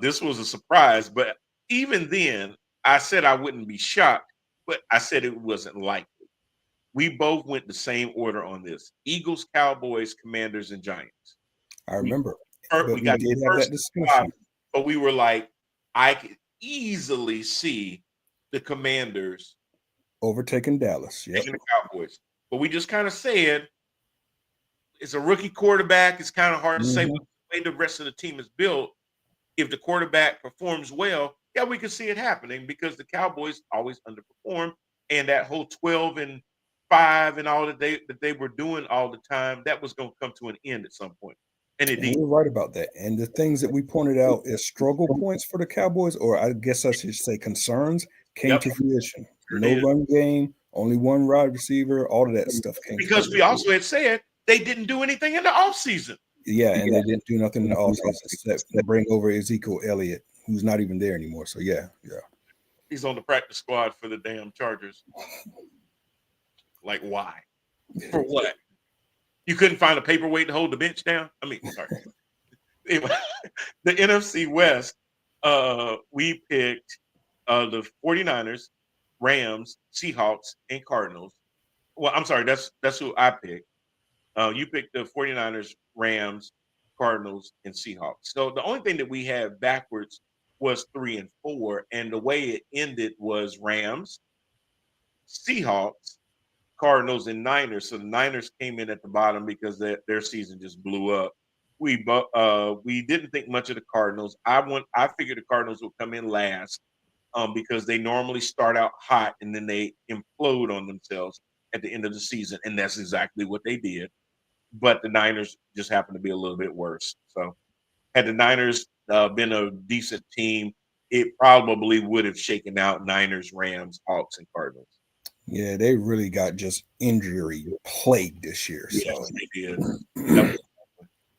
This was a surprise, but even then, I said I wouldn't be shocked, but I said it wasn't likely. We both went the same order on this: Eagles, Cowboys, Commanders, and Giants. I remember. We got did the have first that discussion. but we were like, I could easily see the Commanders overtaking Dallas. Yep. taking the Cowboys. But we just kind of said it's a rookie quarterback. It's kind of hard to say what the way the rest of the team is built. If the quarterback performs well, yeah, we could see it happening because the Cowboys always underperform, and that whole 12-5 and all that they were doing all the time, that was going to come to an end at some point. And it did. You're right about that. And the things that we pointed out as struggle points for the Cowboys, or I guess I should say concerns, came to fruition. No run game, only one wide receiver, all of that stuff came. Because we also had said they didn't do anything in the offseason. Yeah, and they didn't do nothing in the offseason except bring over Ezekiel Elliott, who's not even there anymore. So yeah. He's on the practice squad for the damn Chargers. Like, why? For what? You couldn't find a paperweight to hold the bench down? I mean, sorry. Anyway, the NFC West, we picked the 49ers, Rams, Seahawks, and Cardinals. Well, I'm sorry, that's who I picked. You picked the 49ers, Rams, Cardinals, and Seahawks. So the only thing that we had backwards was 3 and 4, and the way it ended was Rams, Seahawks, Cardinals, and Niners. So the Niners came in at the bottom because their season just blew up. We didn't think much of the Cardinals. I figured the Cardinals would come in last because they normally start out hot and then they implode on themselves at the end of the season, and that's exactly what they did. but the Niners just happened to be a little bit worse. So had the Niners been a decent team, it probably would have shaken out Niners, Rams, Hawks, and Cardinals. Yeah, they really got just injury plagued this year. Yes, So they did.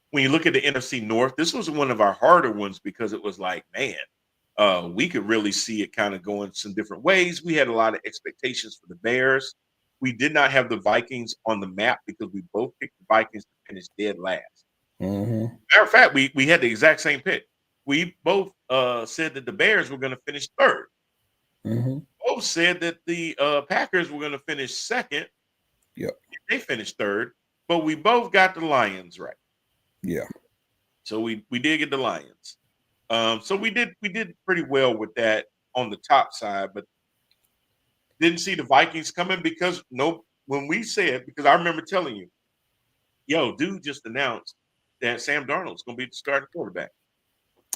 When you look at the NFC North, this was one of our harder ones because it was like, man, we could really see it kind of going some different ways. We had a lot of expectations for the Bears. We did not have the Vikings on the map because we both picked the Vikings to finish dead last. Matter of fact, we had the exact same pick. We both said that the Bears were going to finish third. Both said that the Packers were going to finish second. Yep. They finished third, but we both got the Lions right. Yeah. So we did get the Lions. So we did pretty well with that on the top side, but didn't see the Vikings coming because when we said, because I remember telling you, yo, dude just announced that Sam Darnold's going to be the starting quarterback.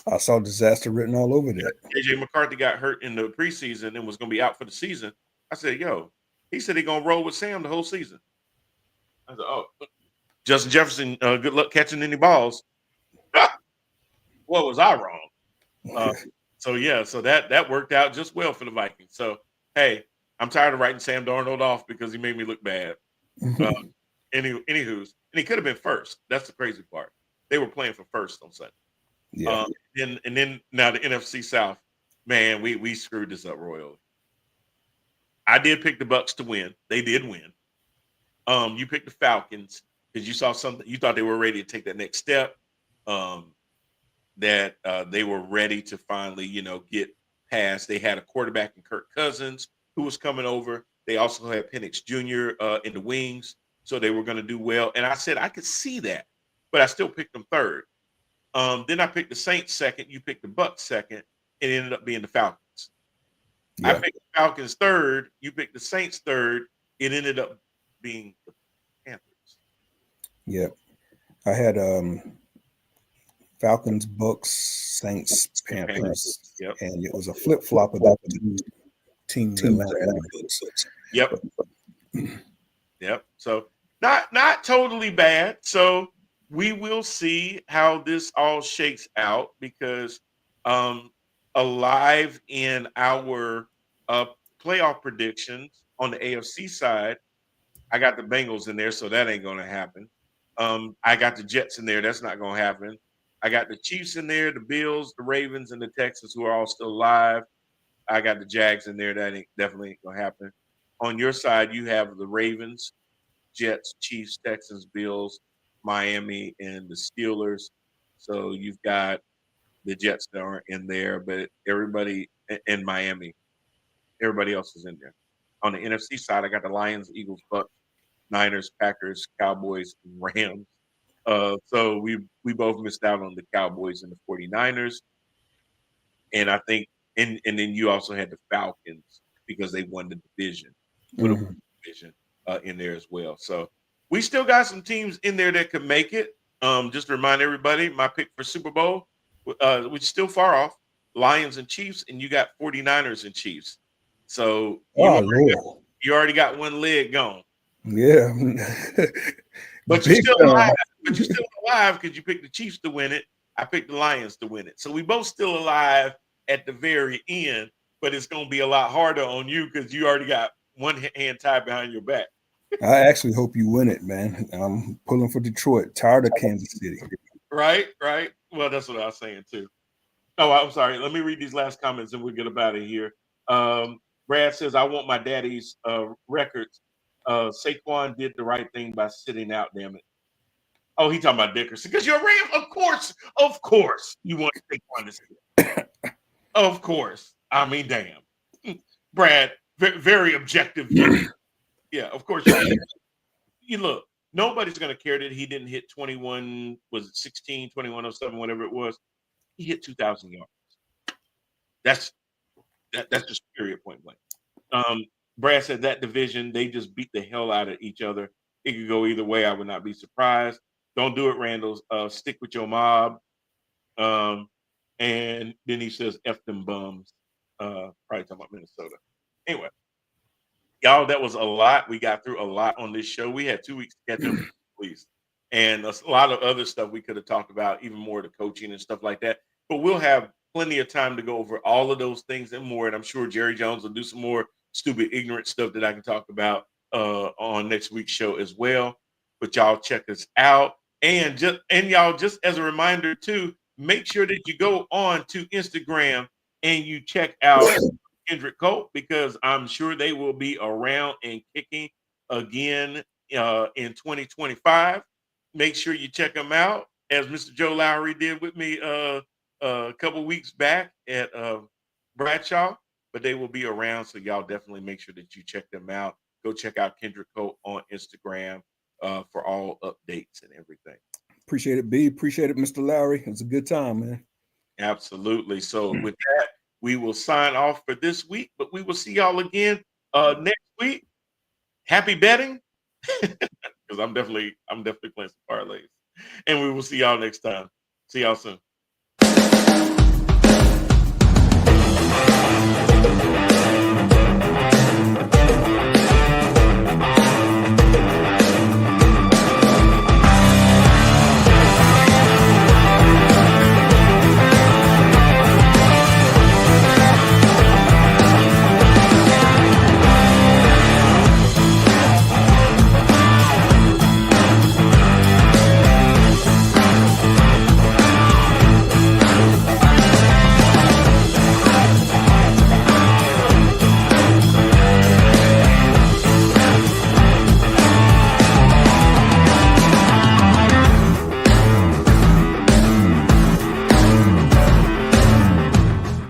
I saw disaster written all over that. JJ McCarthy got hurt in the preseason and was going to be out for the season. I said, yo, he said he's going to roll with Sam the whole season. I said, oh, Justin Jefferson, good luck catching any balls. What was I wrong? So that worked out just well for the Vikings. So, hey, I'm tired of writing Sam Darnold off because he made me look bad. Anywho's, and he could have been first. That's the crazy part. They were playing for first on Sunday. Yeah. And then now the NFC South, man, we screwed this up royally. I did pick the Bucs to win. They did win. You picked the Falcons because you saw something. You thought they were ready to take that next step. That they were ready to finally, get past. They had a quarterback in Kirk Cousins who was coming over. They also had Penix Jr. In the wings, so they were going to do well. And I said I could see that, but I still picked them third. Then I picked the Saints second. You picked the Bucs second. It ended up being the Falcons. Yeah. I picked the Falcons third. You picked the Saints third. It ended up being the Panthers. Yep. I had Falcons, Bucs, Saints, Panthers. Yep. And it was a flip-flop of the two teams. Yep. Yep. So not totally bad. So we will see how this all shakes out because alive in our playoff predictions on the AFC side, I got the Bengals in there, so that ain't going to happen. I got the Jets in there. That's not going to happen. I got the Chiefs in there, the Bills, the Ravens, and the Texans, who are all still alive. I got the Jags in there. That definitely ain't going to happen. On your side, you have the Ravens, Jets, Chiefs, Texans, Bills, Miami, and the Steelers. So you've got the Jets that aren't in there, but everybody in Miami, everybody else is in there. On the NFC side, I got the Lions, Eagles, Bucs, Niners, Packers, Cowboys, Rams. So we both missed out on the Cowboys and the 49ers. And I think, and then you also had the Falcons because they won the division. Division in there as well. So we still got some teams in there that could make it. Just to remind everybody, my pick for Super Bowl, which is still far off, Lions and Chiefs, and you got 49ers and Chiefs. So you already got one leg gone. Yeah. But you're still alive. But you're still alive because you picked the Chiefs to win it. I picked the Lions to win it. So we both still alive at the very end, but it's going to be a lot harder on you because you already got one hand tied behind your back. I actually hope you win it, man. I'm pulling for Detroit. Tired of Kansas City. Right. Well, that's what I was saying too. Oh, I'm sorry. Let me read these last comments and we'll get up out of here. Brad says, I want my daddy's records. Saquon did the right thing by sitting out, damn it. Oh, he talking about Dickerson. Because you're a Ram. Of course. You want Saquon to sit. Of course. I mean, damn. Brad, very objective. Yeah, of course. You look, nobody's going to care that he didn't hit 21, was it 16, 2107, whatever it was. He hit 2,000 yards. That's just period, point blank. Brad said that division, they just beat the hell out of each other. It could go either way. I would not be surprised. Don't do it, Randall. Stick with your mob. And then he says, F them bums. Probably talking about Minnesota. Anyway, y'all, that was a lot. We got through a lot on this show. We had 2 weeks to catch up, please. and a lot of other stuff we could have talked about, even more the coaching and stuff like that. But we'll have plenty of time to go over all of those things and more. And I'm sure Jerry Jones will do some more stupid, ignorant stuff that I can talk about on next week's show as well. But y'all check us out. And y'all, just as a reminder too, make sure that you go on to Instagram and you check out Kendrick Colt, because I'm sure they will be around and kicking again in 2025. Make sure you check them out, as Mr. Joe Lowry did with me a couple weeks back at Bradshaw. But they will be around, so y'all definitely make sure that you check them out. Go check out Kendrick Colt on Instagram for all updates and everything. Appreciate it, B. Appreciate it, Mr. Lowry. It was a good time, man. Absolutely. So with that, we will sign off for this week, but we will see y'all again next week. Happy betting, because I'm definitely playing some parlays, and we will see y'all next time. See y'all soon.